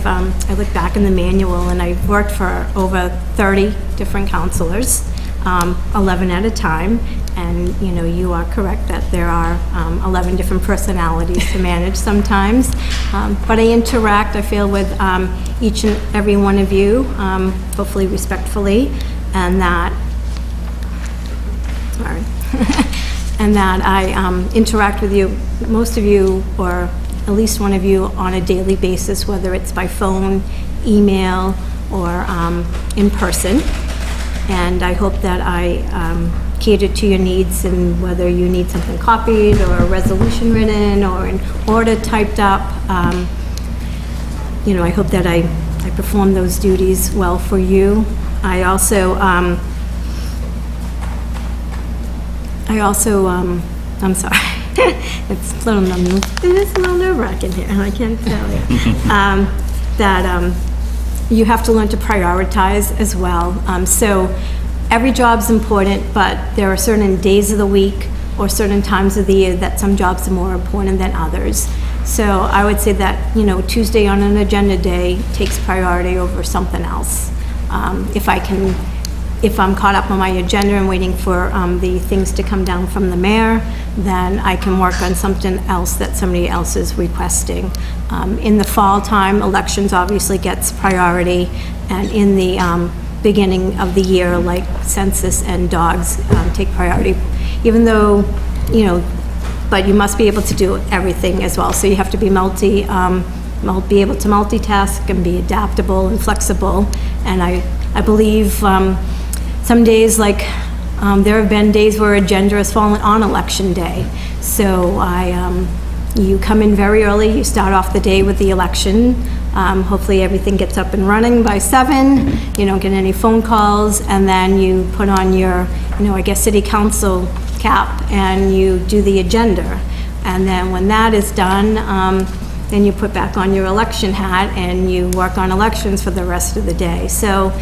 [SPEAKER 11] look back in the manual and I've worked for over 30 different counselors, 11 at a time, and you are correct that there are 11 different personalities to manage sometimes, but I interact, I feel, with each and every one of you, hopefully respectfully, and that sorry, and that I interact with you, most of you, or at least one of you, on a daily basis, whether it's by phone, email, or in person. And I hope that I cater to your needs, and whether you need something copied, or a resolution written, or an order typed up. You know, I hope that I perform those duties well for you. I also, I'm sorry, it's a little, it is a little nerve-wracking here, I can't tell you. You have to learn to prioritize as well. So every job's important, but there are certain days of the week or certain times of the year that some jobs are more important than others. So I would say that, you know, Tuesday on an agenda day takes priority over something else. If I'm caught up on my agenda and waiting for the things to come down from the mayor, then I can work on something else that somebody else is requesting. In the fall time, elections obviously gets priority, and in the beginning of the year, like census and dogs take priority, even though, you know, but you must be able to do everything as well. So you have to be be able to multitask and be adaptable and flexible. And I believe some days, like there have been days where agenda has fallen on election day. So you come in very early, you start off the day with the election. Hopefully everything gets up and running by 7, you don't get any phone calls, and then you put on your, you know, I guess city council cap, and you do the agenda. And then when that is done, then you put back on your election hat and you work on elections for the rest of the day. So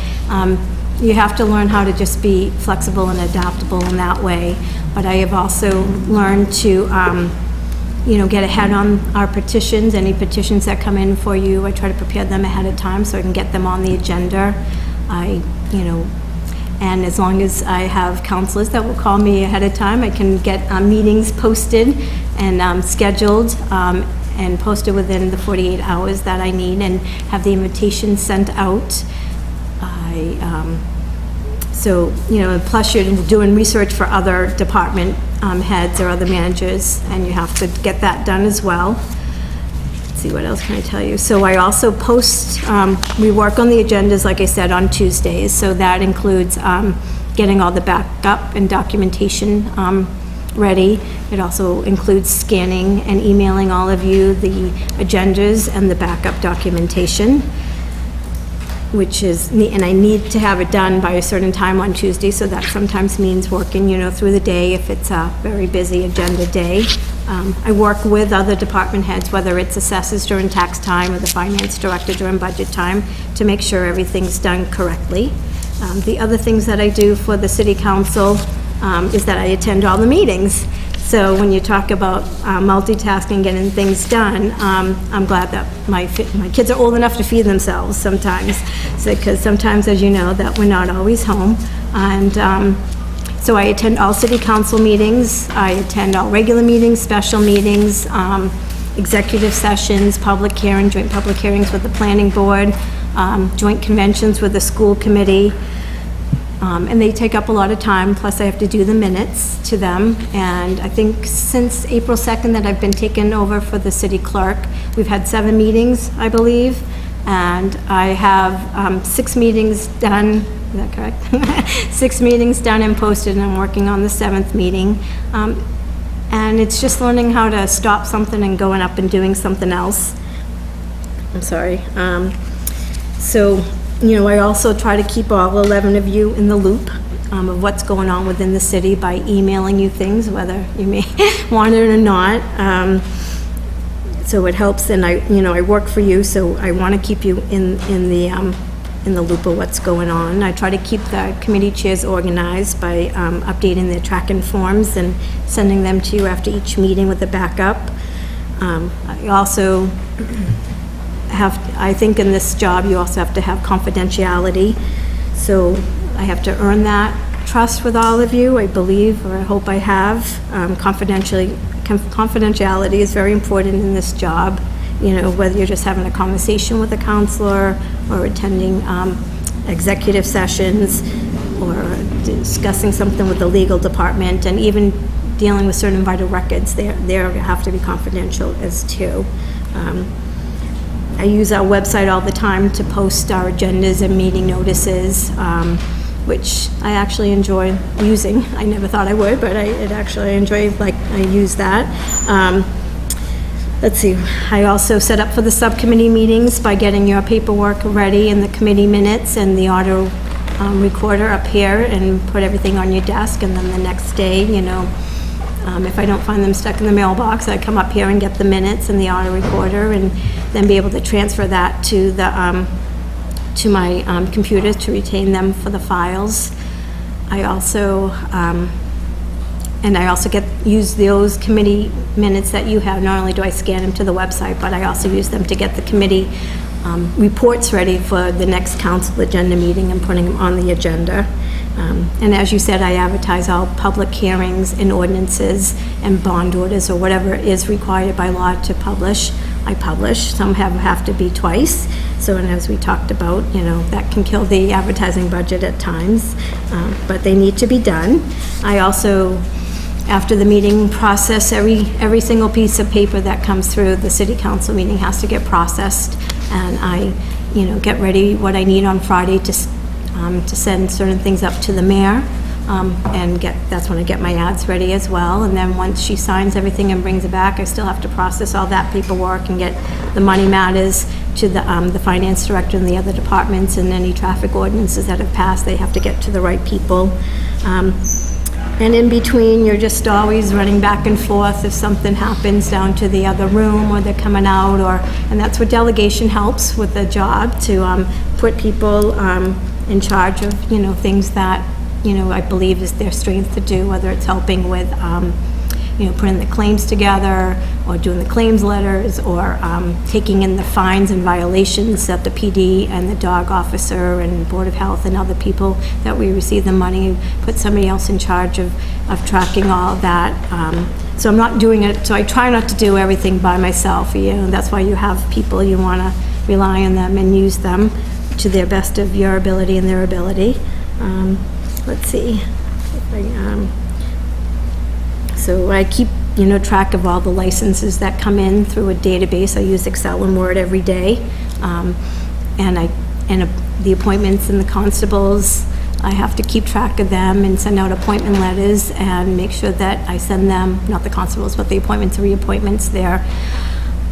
[SPEAKER 11] you have to learn how to just be flexible and adaptable in that way. But I have also learned to, you know, get ahead on our petitions. Any petitions that come in for you, I try to prepare them ahead of time so I can get them on the agenda. You know, and as long as I have counselors that will call me ahead of time, I can get meetings posted and scheduled and posted within the 48 hours that I need, and have the invitation sent out. So, you know, plus you're doing research for other department heads or other managers, and you have to get that done as well. Let's see, what else can I tell you? So I also post, we work on the agendas, like I said, on Tuesdays. So that includes getting all the backup and documentation ready. It also includes scanning and emailing all of you the agendas and the backup documentation, which is, and I need to have it done by a certain time on Tuesday, so that sometimes means working, you know, through the day if it's a very busy agenda day. I work with other department heads, whether it's assessors during tax time or the finance director during budget time, to make sure everything's done correctly. The other things that I do for the city council is that I attend all the meetings. So when you talk about multitasking, getting things done, I'm glad that my kids are old enough to feed themselves sometimes. So, because sometimes, as you know, that we're not always home. And so I attend all city council meetings. I attend all regular meetings, special meetings, executive sessions, public hearings, joint public hearings with the planning board, joint conventions with the school committee. And they take up a lot of time, plus I have to do the minutes to them. And I think since April 2nd that I've been taken over for the city clerk, we've had 7 meetings, I believe. And I have 6 meetings done, is that correct? 6 meetings done and posted, and I'm working on the 7th meeting. And it's just learning how to stop something and going up and doing something else. I'm sorry. So, you know, I also try to keep all 11 of you in the loop of what's going on within the city by emailing you things, whether you may want it or not. So it helps, and I work for you, so I want to keep you in the loop of what's going on. I try to keep the committee chairs organized by updating their tracking forms and sending them to you after each meeting with a backup. I also I think in this job you also have to have confidentiality, so I have to earn that trust with all of you, I believe, or I hope I have. Confidentiality is very important in this job, you know, whether you're just having a conversation with a counselor or attending executive sessions. or discussing something with the legal department, and even dealing with certain vital records, they have to be confidential as too. I use our website all the time to post our agendas and meeting notices, which I actually enjoy using. I never thought I would, but I use that. Let's see, I also set up for the subcommittee meetings by getting your paperwork ready and the committee minutes and the auto recorder up here, and put everything on your desk, and then the next day, if I don't find them stuck in the mailbox, I come up here and get the minutes and the auto recorder, and then be able to transfer that to the to my computer to retain them for the files. I also use those committee minutes that you have. Not only do I scan them to the website, but I also use them to get the committee reports ready for the next council agenda meeting and putting them on the agenda. And as you said, I advertise all public hearings and ordinances and bond orders, or whatever is required by law to publish. I publish. Some have to be twice. So, and as we talked about, that can kill the advertising budget at times, but they need to be done. I also, after the meeting process, every single piece of paper that comes through the city council meeting has to get processed, and I, get ready what I need on Friday to send certain things up to the mayor, and that's when I get my ads ready as well. And then once she signs everything and brings it back, I still have to process all that paperwork and get the money matters to the finance director and the other departments, and any traffic ordinances that have passed, they have to get to the right people. And in between, you're just always running back and forth if something happens down to the other room, or they're coming out, and that's where delegation helps with the job, to put people in charge of, things that, I believe is their strength to do, whether it's helping with, putting the claims together, or doing the claims letters, or taking in the fines and violations that the PD and the dog officer and Board of Health and other people that we receive the money, put somebody else in charge of tracking all of that. So I'm not doing it, so I try not to do everything by myself. That's why you have people, you want to rely on them and use them to their best of your ability and their ability. Let's see. So I keep, track of all the licenses that come in through a database. I use Excel and Word every day. The appointments and the constables, I have to keep track of them and send out appointment letters and make sure that I send them, not the constables, but the appointments and reappointments, their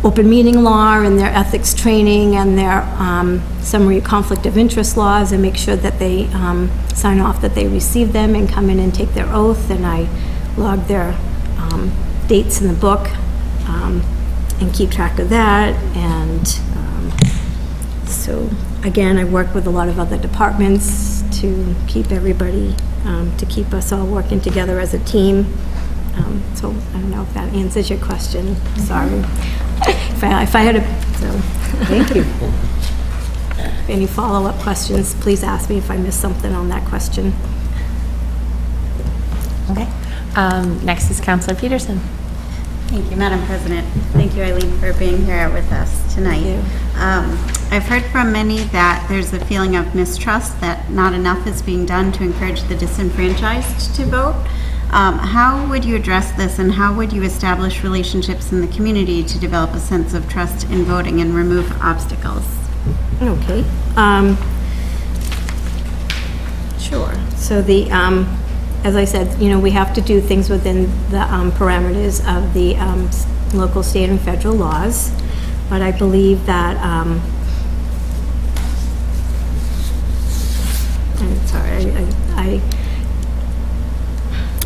[SPEAKER 11] open meeting law and their ethics training and their summary conflict of interest laws, and make sure that they sign off that they receive them and come in and take their oath, and I log their dates in the book and keep track of that. And so again, I work with a lot of other departments to keep everybody, to keep us all working together as a team. So I don't know if that answers your question. Sorry. If I had thank you. If any follow-up questions, please ask me if I missed something on that question.
[SPEAKER 1] Okay. Next is Councilor Peterson.
[SPEAKER 9] Thank you, Madam President. Thank you, Eileen, for being here with us tonight. I've heard from many that there's a feeling of mistrust, that not enough is being done to encourage the disenfranchised to vote. How would you address this, and how would you establish relationships in the community to develop a sense of trust in voting and remove obstacles?
[SPEAKER 11] Okay. Sure. So as I said, we have to do things within the parameters of the local, state, and federal laws. But I believe that, I'm sorry,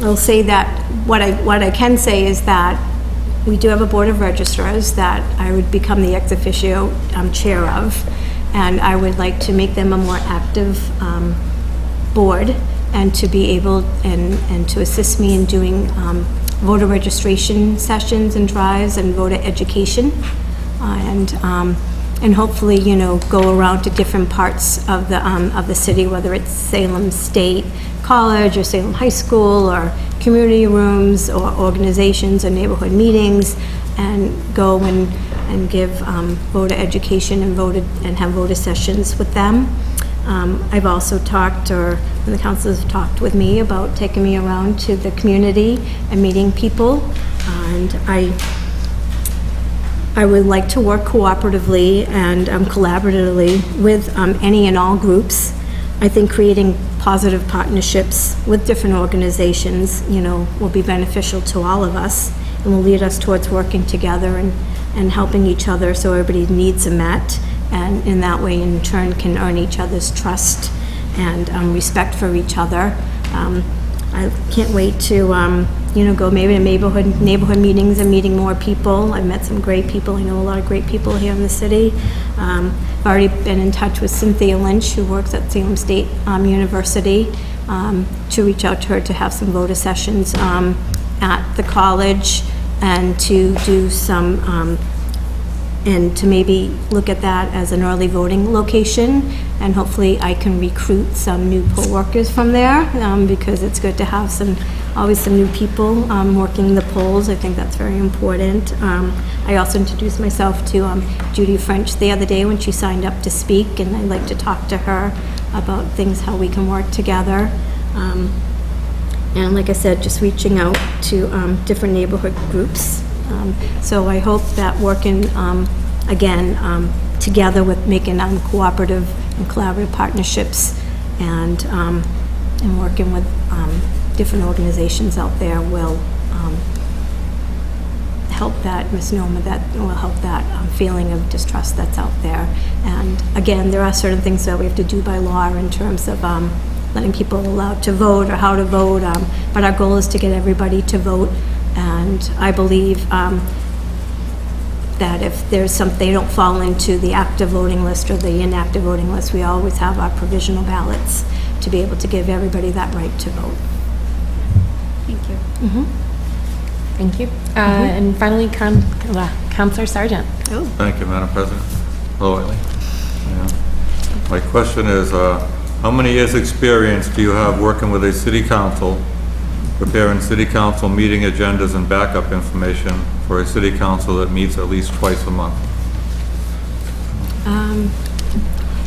[SPEAKER 11] I'll say that what I can say is that we do have a board of registrars that I would become the ex officio chair of, and I would like to make them a more active board, and to be able and to assist me in doing voter registration sessions and drives and voter education, and hopefully go around to different parts of the city, whether it's Salem State College or Salem High School or community rooms or organizations or neighborhood meetings, and go and give voter education and have voter sessions with them. I've also talked, or the councilors have talked with me about taking me around to the community and meeting people. And I would like to work cooperatively and collaboratively with any and all groups. I think creating positive partnerships with different organizations, will be beneficial to all of us and will lead us towards working together and helping each other so everybody's needs are met. And in that way, in turn, can earn each other's trust and respect for each other. I can't wait to, go maybe to neighborhood meetings and meeting more people. I've met some great people. I know a lot of great people here in the city. I've already been in touch with Cynthia Lynch, who works at Salem State University, to reach out to her to have some voter sessions at the college and to do some and to maybe look at that as an early voting location, and hopefully I can recruit some new poll workers from there, because it's good to have always some new people working the polls. I think that's very important. I also introduced myself to Judy French the other day when she signed up to speak, and I'd like to talk to her about things, how we can work together. And like I said, just reaching out to different neighborhood groups. So I hope that working, again, together with making cooperative and collaborative partnerships and working with different organizations out there will help that misnomer, that will help that feeling of distrust that's out there. And again, there are certain things that we have to do by law in terms of letting people allowed to vote or how to vote, but our goal is to get everybody to vote. And I believe that if there's they don't fall into the active voting list or the inactive voting list, we always have our provisional ballots to be able to give everybody that right to vote.
[SPEAKER 9] Thank you.
[SPEAKER 1] Thank you. And finally, Councillor Sargent.
[SPEAKER 6] Thank you, Madam President. Hello, Eileen. Yeah. My question is, how many years' experience do you have working with a city council, preparing city council meeting agendas and backup information for a city council that meets at least twice a month?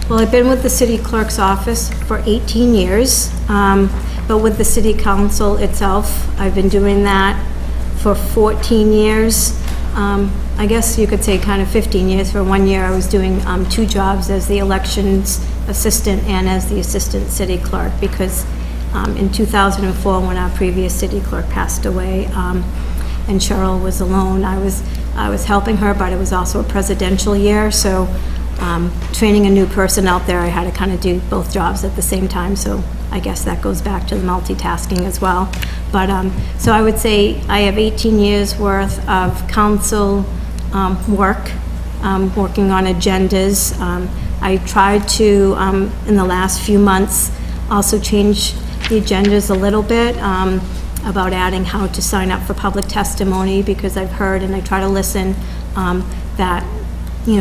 [SPEAKER 11] Well, I've been with the city clerk's office for 18 years, but with the city council itself, I've been doing that for 14 years. I guess you could say kind of 15 years. For 1 year, I was doing 2 jobs as the elections assistant and as the assistant city clerk, because in 2004, when our previous city clerk passed away, and Cheryl was alone, I was helping her, but it was also a presidential year, so training a new person out there, I had to kind of do both jobs at the same time, so I guess that goes back to the multitasking as well. But so I would say I have 18 years worth of council work, working on agendas. I tried to, in the last few months, also change the agendas a little bit, about adding how to sign up for public testimony, because I've heard, and I try to listen, that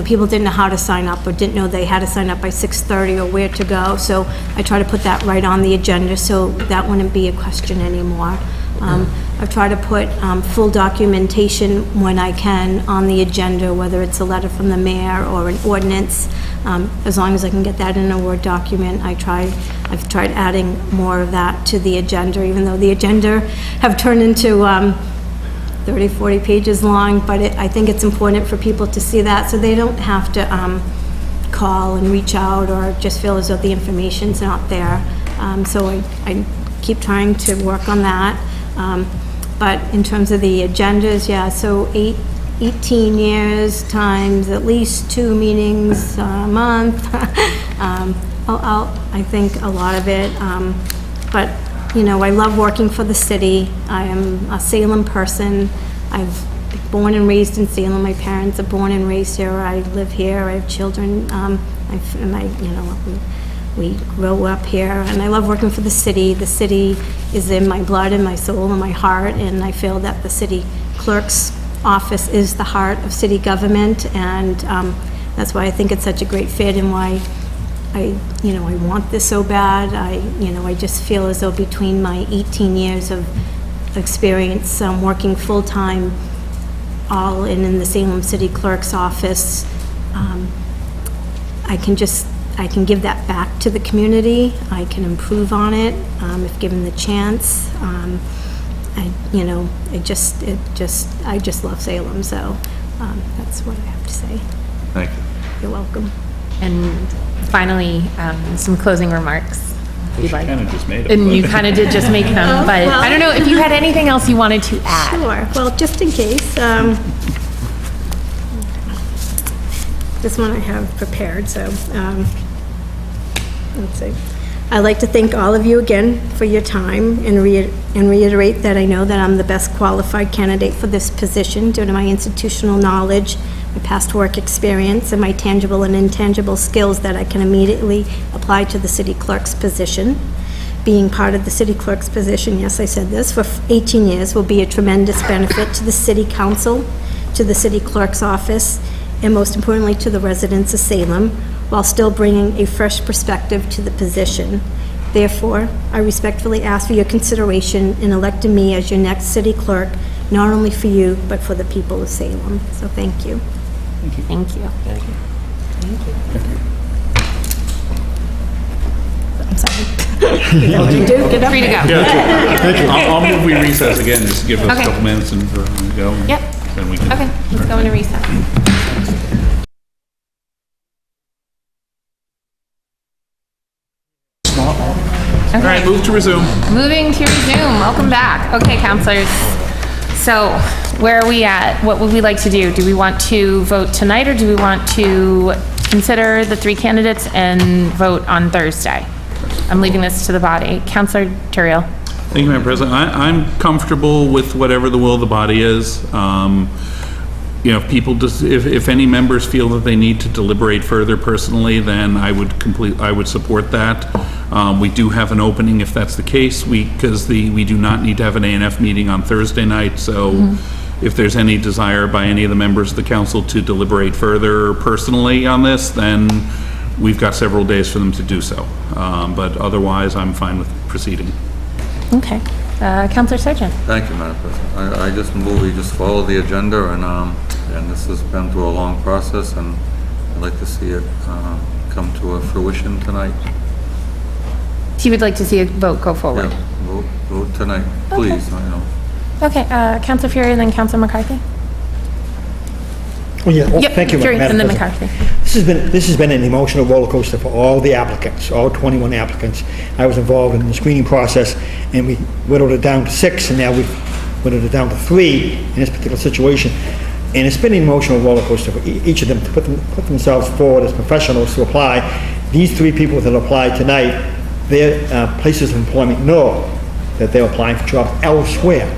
[SPEAKER 11] people didn't know how to sign up or didn't know they had to sign up by 6:30 or where to go. So I try to put that right on the agenda so that wouldn't be a question anymore. I've tried to put full documentation when I can on the agenda, whether it's a letter from the mayor or an ordinance. As long as I can get that in a Word document, I've tried adding more of that to the agenda, even though the agenda have turned into 30, 40 pages long, but I think it's important for people to see that so they don't have to call and reach out or just feel as though the information's not there. So I keep trying to work on that. But in terms of the agendas, yeah, so 18 years times at least 2 meetings a month. I think a lot of it, but I love working for the city. I am a Salem person. I've born and raised in Salem. My parents are born and raised here. I live here. I have children. We grow up here, and I love working for the city. The city is in my blood and my soul and my heart, and I feel that the city clerk's office is the heart of city government, and that's why I think it's such a great fit, and why I want this so bad. I just feel as though between my 18 years of experience working full-time, all in the Salem City Clerk's office, I can give that back to the community. I can improve on it if given the chance. I just love Salem, so that's what I have to say.
[SPEAKER 6] Thank you.
[SPEAKER 11] You're welcome.
[SPEAKER 1] And finally, some closing remarks. if you'd like.
[SPEAKER 2] Kind of just made them.
[SPEAKER 1] And you kind of did just make them, but I don't know if you had anything else you wanted to add.
[SPEAKER 11] Sure, well, just in case, this one I have prepared, so, let's see. I'd like to thank all of you again for your time and reiterate that I know that I'm the best qualified candidate for this position due to my institutional knowledge, my past work experience, and my tangible and intangible skills that I can immediately apply to the city clerk's position. Being part of the city clerk's position, yes, I said this, for 18 years will be a tremendous benefit to the city council, to the city clerk's office, and most importantly to the residents of Salem, while still bringing a fresh perspective to the position. Therefore, I respectfully ask for your consideration in electing me as your next city clerk, not only for you, but for the people of Salem. So thank you.
[SPEAKER 1] Thank you.
[SPEAKER 2] Thank you.
[SPEAKER 1] I'm sorry.
[SPEAKER 11] Get up.
[SPEAKER 1] Free to go.
[SPEAKER 2] I'll move we recess again, just to give us a
[SPEAKER 1] Okay.
[SPEAKER 2] couple minutes and go.
[SPEAKER 1] Yep.
[SPEAKER 2] Then we can.
[SPEAKER 1] Okay, let's go into recess.
[SPEAKER 2] All right, move to resume.
[SPEAKER 1] Moving to resume, welcome back. Okay, counselors. So where are we at? What would we like to do? Do we want to vote tonight or do we want to consider the 3 candidates and vote on Thursday? I'm leaving this to the body. Counselor Turiel.
[SPEAKER 2] Thank you, Madam President. I'm comfortable with whatever the will of the body is. You know, if people just, if any members feel that they need to deliberate further personally, then I would support that. We do have an opening if that's the case, because we do not need to have an A&F meeting on Thursday night, so if there's any desire by any of the members of the council to deliberate further personally on this, then we've got several days for them to do so. But otherwise, I'm fine with proceeding.
[SPEAKER 1] Okay. Counselor Sargent.
[SPEAKER 6] Thank you, Madam President. I just move we just follow the agenda, and this has been through a long process, and I'd like to see it come to a fruition tonight.
[SPEAKER 1] He would like to see a vote go forward.
[SPEAKER 6] Yeah, vote tonight, please. I know.
[SPEAKER 1] Okay, Counselor Fury and then Counselor McCarthy.
[SPEAKER 12] Well, yeah, well,
[SPEAKER 1] Yep,
[SPEAKER 12] thank you,
[SPEAKER 1] Fury
[SPEAKER 12] Madam
[SPEAKER 1] and then
[SPEAKER 12] President.
[SPEAKER 1] McCarthy.
[SPEAKER 12] This has been an emotional roller coaster for all the applicants, all 21 applicants. I was involved in the screening process, and we whittled it down to 6, and now we've whittled it down to 3 in this particular situation. And it's been an emotional roller coaster for each of them to put themselves forward as professionals to apply. These 3 people that applied tonight, their places of employment know that they're applying for jobs elsewhere.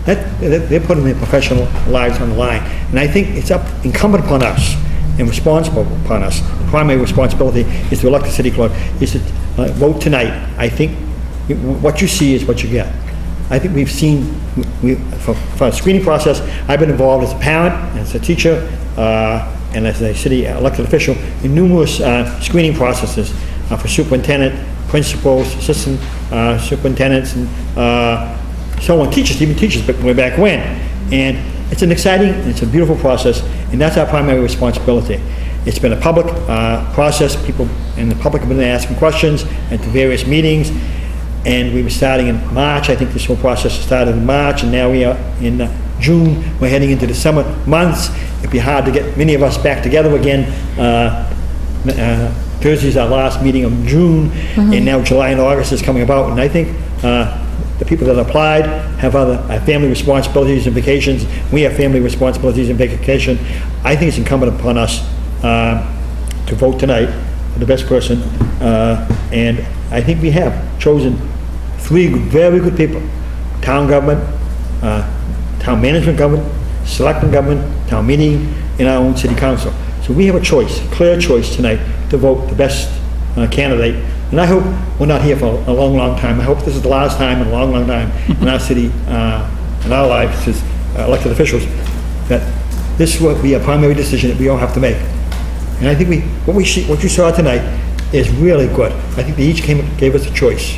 [SPEAKER 12] They're putting their professional lives on the line. And I think it's incumbent upon us and responsible upon us. The primary responsibility is to elect a city clerk, is to vote tonight. I think what you see is what you get. I think we've seen, for a screening process, I've been involved as a parent, as a teacher, and as a city elected official in numerous screening processes for superintendent, principals, assistant superintendents, and so on, teachers, even teachers, but way back when. And it's an exciting, it's a beautiful process, and that's our primary responsibility. It's been a public process. People in the public have been asking questions at the various meetings, and we were starting in March. I think this whole process started in March, and now we are in June. We're heading into the summer months. It'd be hard to get many of us back together again. Thursday's our last meeting of June, and now July and August is coming about, and I think the people that applied have family responsibilities and vacations. We have family responsibilities and vacation. I think it's incumbent upon us to vote tonight for the best person, and I think we have chosen 3 very good people: town government, town management government, selectmen government, town meeting, and our own city council. So we have a choice, a clear choice tonight to vote the best candidate. And I hope we're not here for a long, long time. I hope this is the last time in a long, long time in our city, in our lives as elected officials, that this will be a primary decision that we all have to make. And I think what you saw tonight is really good. I think they each gave us a choice.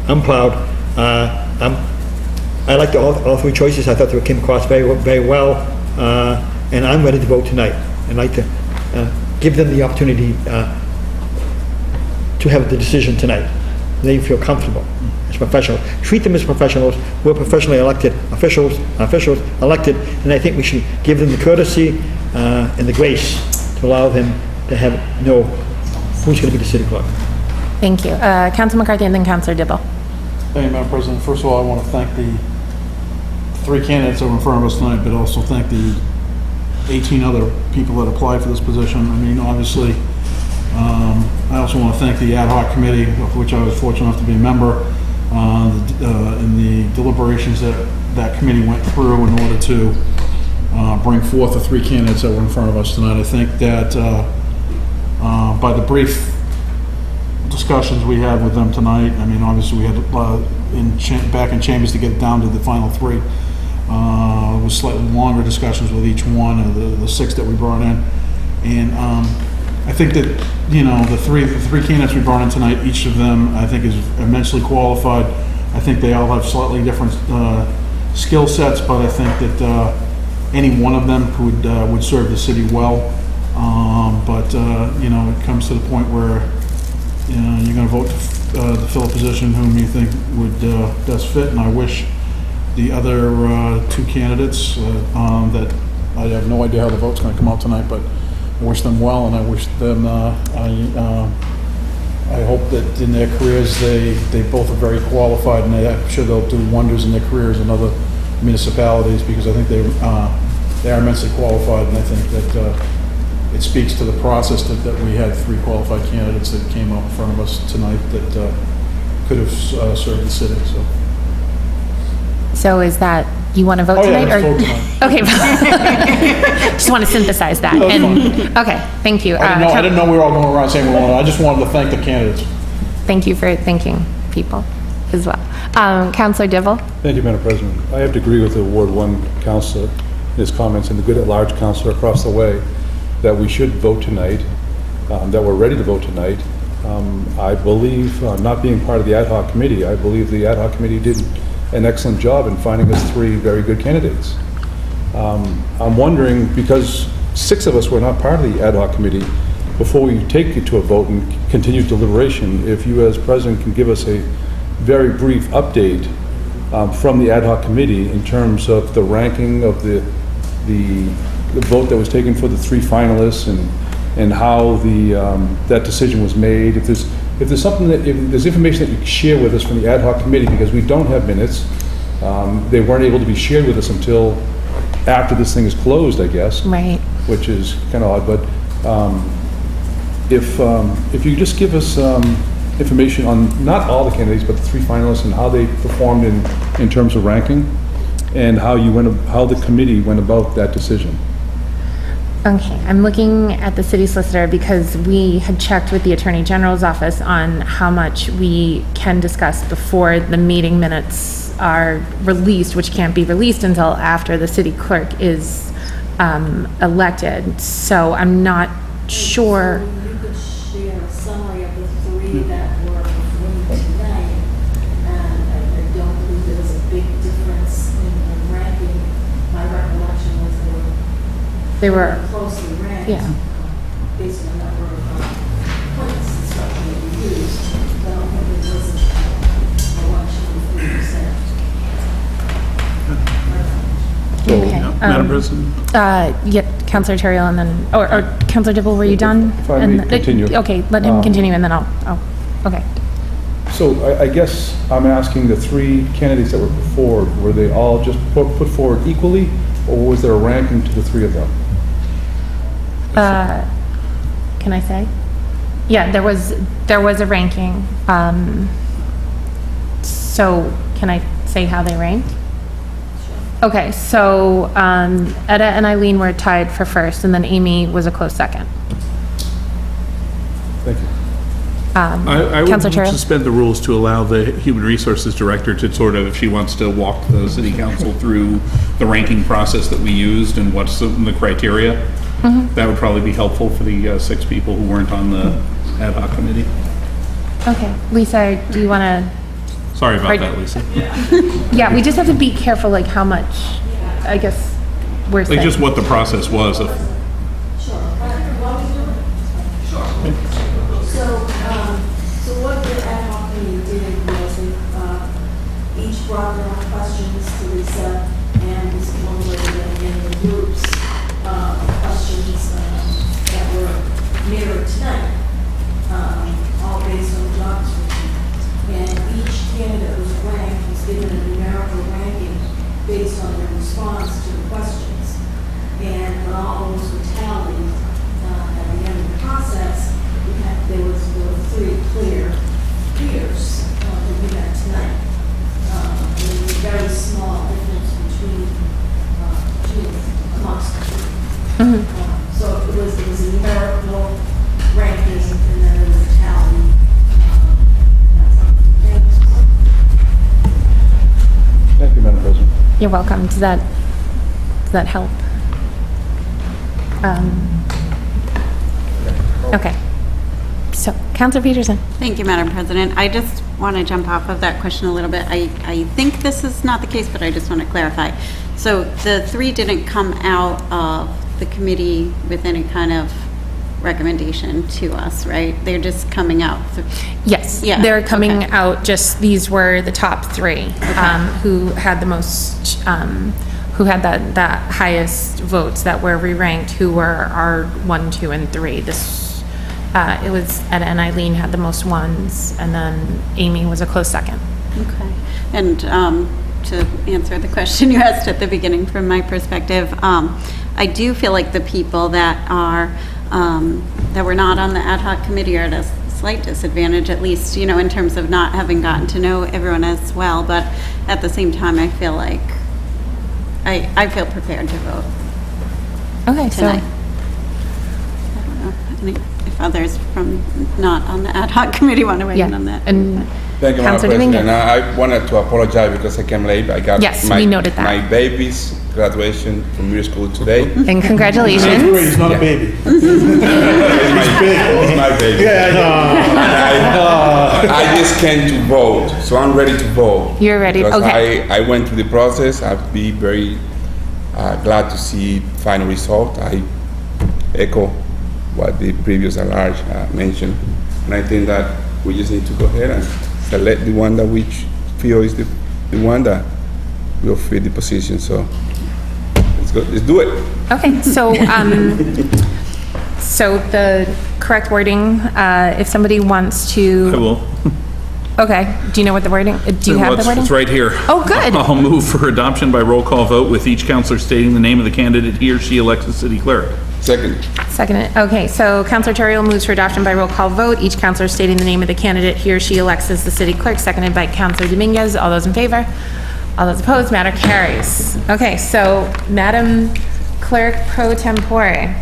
[SPEAKER 12] I'm proud. I liked all 3 choices. I thought they came across very, very well. And I'm ready to vote tonight. I'd like to give them the opportunity to have the decision tonight. They feel comfortable as professionals. Treat them as professionals. We're professionally elected officials elected, and I think we should give them the courtesy and the grace to allow them to know who's going to be the city clerk.
[SPEAKER 1] Thank you. Council McCarthy and then Councilor Dibble.
[SPEAKER 4] Thank you, Madam President. First of all, I want to thank the 3 candidates that were in front of us tonight, but also thank the 18 other people that applied for this position. I mean, obviously, I also want to thank the ad hoc committee, of which I was fortunate enough to be a member, in the deliberations that committee went through in order to bring forth the 3 candidates that were in front of us tonight. I think that by the brief discussions we had with them tonight, I mean, obviously we had back in chambers to get it down to the final 3. It was slightly longer discussions with each one of the 6 that we brought in, and I think that, you know, the three candidates we brought in tonight, each of them I think is immensely qualified. I think they all have slightly different skill sets, but I think that any one of them would serve the city well. But you know, it comes to the point where, you know, you're going to vote to fill a position whom you think would best fit, and I wish the other 2 candidates that I have no idea how the vote's going to come out tonight, but I wish them well, and I wish them, I hope that in their careers they both are very qualified, and I'm sure they'll do wonders in their careers in other municipalities, because I think they are immensely qualified, and I think that it speaks to the process that we had 3 qualified candidates that came up in front of us tonight that could have served the city.
[SPEAKER 1] So is that, you want to vote tonight?
[SPEAKER 4] Let's vote tonight.
[SPEAKER 1] Okay. Just want to synthesize that.
[SPEAKER 4] No, it's
[SPEAKER 1] Okay, thank you.
[SPEAKER 4] I didn't know we were all going around saying we wanted. I just wanted to thank the candidates.
[SPEAKER 1] Thank you for thanking people as well. Councilor Dibble?
[SPEAKER 4] Thank you, Madam President. I have to agree with the Ward 1 councilor, his comments, and the good at-large councilor across the way, that we should vote tonight, that we're ready to vote tonight. I believe, not being part of the ad hoc committee, I believe the ad hoc committee did an excellent job in finding us 3 very good candidates. I'm wondering, because 6 of us were not part of the ad hoc committee, before we take it to a vote and continue deliberation, if you as president can give us a very brief update from the ad hoc committee in terms of the ranking of the vote that was taken for the 3 finalists, and how that decision was made. If there's something if there's information that you can share with us from the ad hoc committee, because we don't have minutes, they weren't able to be shared with us until after this thing is closed, I guess.
[SPEAKER 1] Right.
[SPEAKER 4] Which is kind of odd, but if you just give us information on not all the candidates, but the 3 finalists and how they performed in terms of ranking, and how the committee went about that decision.
[SPEAKER 1] Okay, I'm looking at the city solicitor because we had checked with the Attorney General's office on how much we can discuss before the meeting minutes are released, which can't be released until after the city clerk is elected. So I'm not sure.
[SPEAKER 13] So you could share a summary of the 3 that were before you tonight, and I don't believe there was a big difference in ranking. My recollection was
[SPEAKER 1] They were
[SPEAKER 13] closely ranked.
[SPEAKER 1] Yeah.
[SPEAKER 13] Based on the number of points and stuff that we used, but I don't think there was a election of 3%.
[SPEAKER 1] Okay.
[SPEAKER 2] Madam President?
[SPEAKER 1] Yeah, Councilor Terrell, and then, or Councilor Dibble, were you done?
[SPEAKER 4] If I may continue.
[SPEAKER 1] Okay, let him continue, and then okay.
[SPEAKER 4] So I guess I'm asking the 3 candidates that were put forward, were they all just put forward equally, or was there a ranking to the 3 of them?
[SPEAKER 1] Can I say? Yeah, there was a ranking. So can I say how they ranked? Okay, so Etta and Eileen were tied for first, and then Amy was a close second.
[SPEAKER 4] Thank you.
[SPEAKER 2] I would
[SPEAKER 1] Councilor Terrell?
[SPEAKER 2] suspend the rules to allow the Human Resources Director to sort of, if she wants to walk the city council through the ranking process that we used and what's the criteria. That would probably be helpful for the 6 people who weren't on the ad hoc committee.
[SPEAKER 1] Okay, Lisa, do you want to?
[SPEAKER 2] Sorry about that, Lisa.
[SPEAKER 1] Yeah, we just have to be careful, like how much, I guess, we're saying.
[SPEAKER 2] Like just what the process was of.
[SPEAKER 13] So, brought their own questions to Lisa, and was formulated in the groups, questions that were mirrored tonight, all based on the job description. And each candidate was ranked, was given a numerical ranking based on their response to the questions. And when all those were tallied, at the end of the process, there were 3 clear peers that we had tonight. And there was a very small difference between amongst the two. So it was a numerical ranking, and then there was a tally.
[SPEAKER 4] Thank you, Madam President.
[SPEAKER 1] You're welcome. Does that help? Okay. So, Counselor Peterson.
[SPEAKER 9] Thank you, Madam President. I just want to jump off of that question a little bit. I think this is not the case, but I just want to clarify. So the 3 didn't come out of the committee with any kind of recommendation to us, right? They're just coming out.
[SPEAKER 1] Yes,
[SPEAKER 9] Yeah,
[SPEAKER 1] they're coming
[SPEAKER 9] okay.
[SPEAKER 1] out, just, these were the top 3 who had the most, who had that highest votes that were re-ranked, who were our 1, 2, and 3. This, it was, Ed and Eileen had the most ones, and then Amy was a close second.
[SPEAKER 9] Okay. And to answer the question you asked at the beginning, from my perspective, I do feel like the people that are, that were not on the ad hoc committee are at a slight disadvantage, at least, you know, in terms of not having gotten to know everyone as well. But at the same time, I feel like I feel prepared to vote
[SPEAKER 1] Okay,
[SPEAKER 9] tonight.
[SPEAKER 1] so,
[SPEAKER 9] I don't know if others from not on the ad hoc committee want to weigh in on
[SPEAKER 1] yeah,
[SPEAKER 9] that.
[SPEAKER 1] and
[SPEAKER 14] Thank you, Madam
[SPEAKER 1] Councilor
[SPEAKER 14] President.
[SPEAKER 1] Dominguez.
[SPEAKER 14] I wanted to apologize because I came late. I got
[SPEAKER 1] Yes, we noted that.
[SPEAKER 14] my baby's graduation from middle school today.
[SPEAKER 1] And congratulations.
[SPEAKER 12] He's not a baby.
[SPEAKER 14] It's my baby. And I just came to vote, so I'm ready to vote.
[SPEAKER 1] You're ready,
[SPEAKER 14] Because
[SPEAKER 1] okay.
[SPEAKER 14] I went through the process. I'd be very glad to see final result. I echo what the previous at large mentioned. And I think that we just need to go ahead and select the one that we feel is the one that will fit the position. So let's go, let's do it.
[SPEAKER 1] Okay, so, so the correct wording, if somebody wants
[SPEAKER 2] I
[SPEAKER 1] to,
[SPEAKER 2] will.
[SPEAKER 1] okay, do you know what the wording, do you have the wording?
[SPEAKER 2] It's right here.
[SPEAKER 1] Oh, good.
[SPEAKER 2] I'll move for adoption by roll call vote with each counselor stating the name of the candidate he or she elects as city clerk.
[SPEAKER 14] Second.
[SPEAKER 1] Second, okay, so Counselor Terrell moves for adoption by roll call vote, each counselor stating the name of the candidate he or she elects as the city clerk, seconded by Counselor Dominguez. All those in favor? All those opposed? Matter carries. Okay, so Madam Clerk Pro Tempore,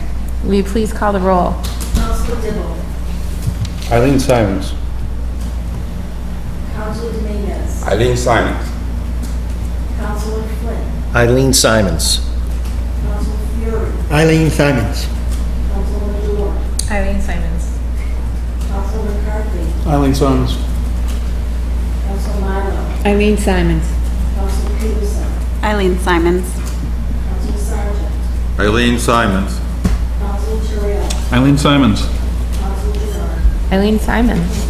[SPEAKER 1] will you please call the roll?
[SPEAKER 13] Councilor Dibble,
[SPEAKER 4] Eileen Simons.
[SPEAKER 13] Councilor Dominguez,
[SPEAKER 14] Eileen Simons.
[SPEAKER 13] Councilor Flynn,
[SPEAKER 7] Eileen Simons.
[SPEAKER 13] Councilor Fury,
[SPEAKER 12] Eileen Simons.
[SPEAKER 13] Councilor Dorr,
[SPEAKER 5] Eileen Simons.
[SPEAKER 13] Councilor McCarthy,
[SPEAKER 4] Eileen Simons.
[SPEAKER 13] Councilor Milo,
[SPEAKER 5] Eileen Simons.
[SPEAKER 13] Councilor Peterson,
[SPEAKER 9] Eileen Simons.
[SPEAKER 13] Councilor Sargent,
[SPEAKER 6] Eileen Simons.
[SPEAKER 13] Councilor Terrell,
[SPEAKER 2] Eileen Simons.
[SPEAKER 13] Councilor Bernard.
[SPEAKER 1] Eileen Simons.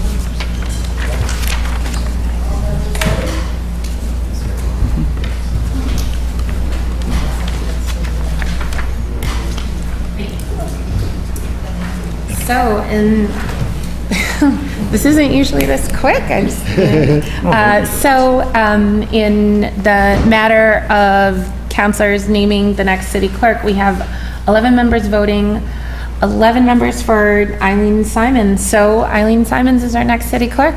[SPEAKER 1] So, and this isn't usually this quick, I just, in the matter of counselors naming the next city clerk, we have 11 members voting, 11 members for Eileen Simons. So Eileen Simons is our next city clerk.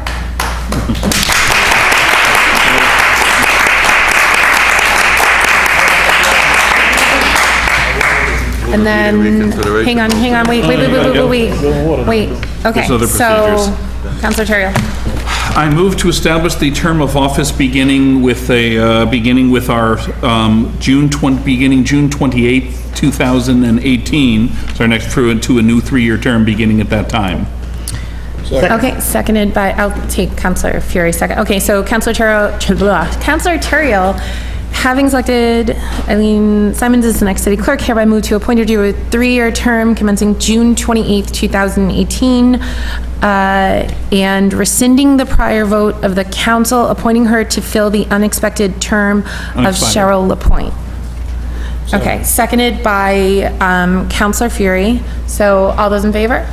[SPEAKER 1] And then,
[SPEAKER 6] Reconsideration.
[SPEAKER 1] hang on, wait, okay,
[SPEAKER 2] There's other
[SPEAKER 1] so,
[SPEAKER 2] procedures.
[SPEAKER 1] Counselor Terrell.
[SPEAKER 2] I move to establish the term of office beginning with our June 28th, 2018. It's our next to a new 3-year term beginning at that time.
[SPEAKER 1] Okay, seconded by, I'll take Counselor Fury second. Okay, so Counselor Terrell Having selected Eileen Simons as the next city clerk, hereby move to appoint her to a 3-year term commencing June 28th, 2018, and rescinding the prior vote of the council, appointing her to fill the unexpected term of Cheryl Lapointe. Okay, seconded by Counselor Fury. So all those in favor?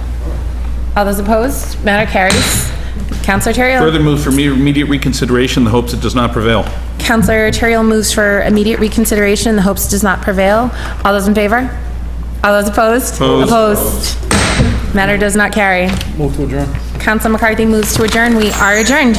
[SPEAKER 1] All those opposed? Matter carries. Counselor Terrell?
[SPEAKER 2] Further move for immediate reconsideration in the hopes it does not prevail.
[SPEAKER 1] Counselor Terrell moves for immediate reconsideration in the hopes it does not prevail. All those in favor? All those opposed?
[SPEAKER 2] Opposed.
[SPEAKER 1] Matter does not carry.
[SPEAKER 12] Move to adjourn.
[SPEAKER 1] Counselor McCarthy moves to adjourn. We are adjourned.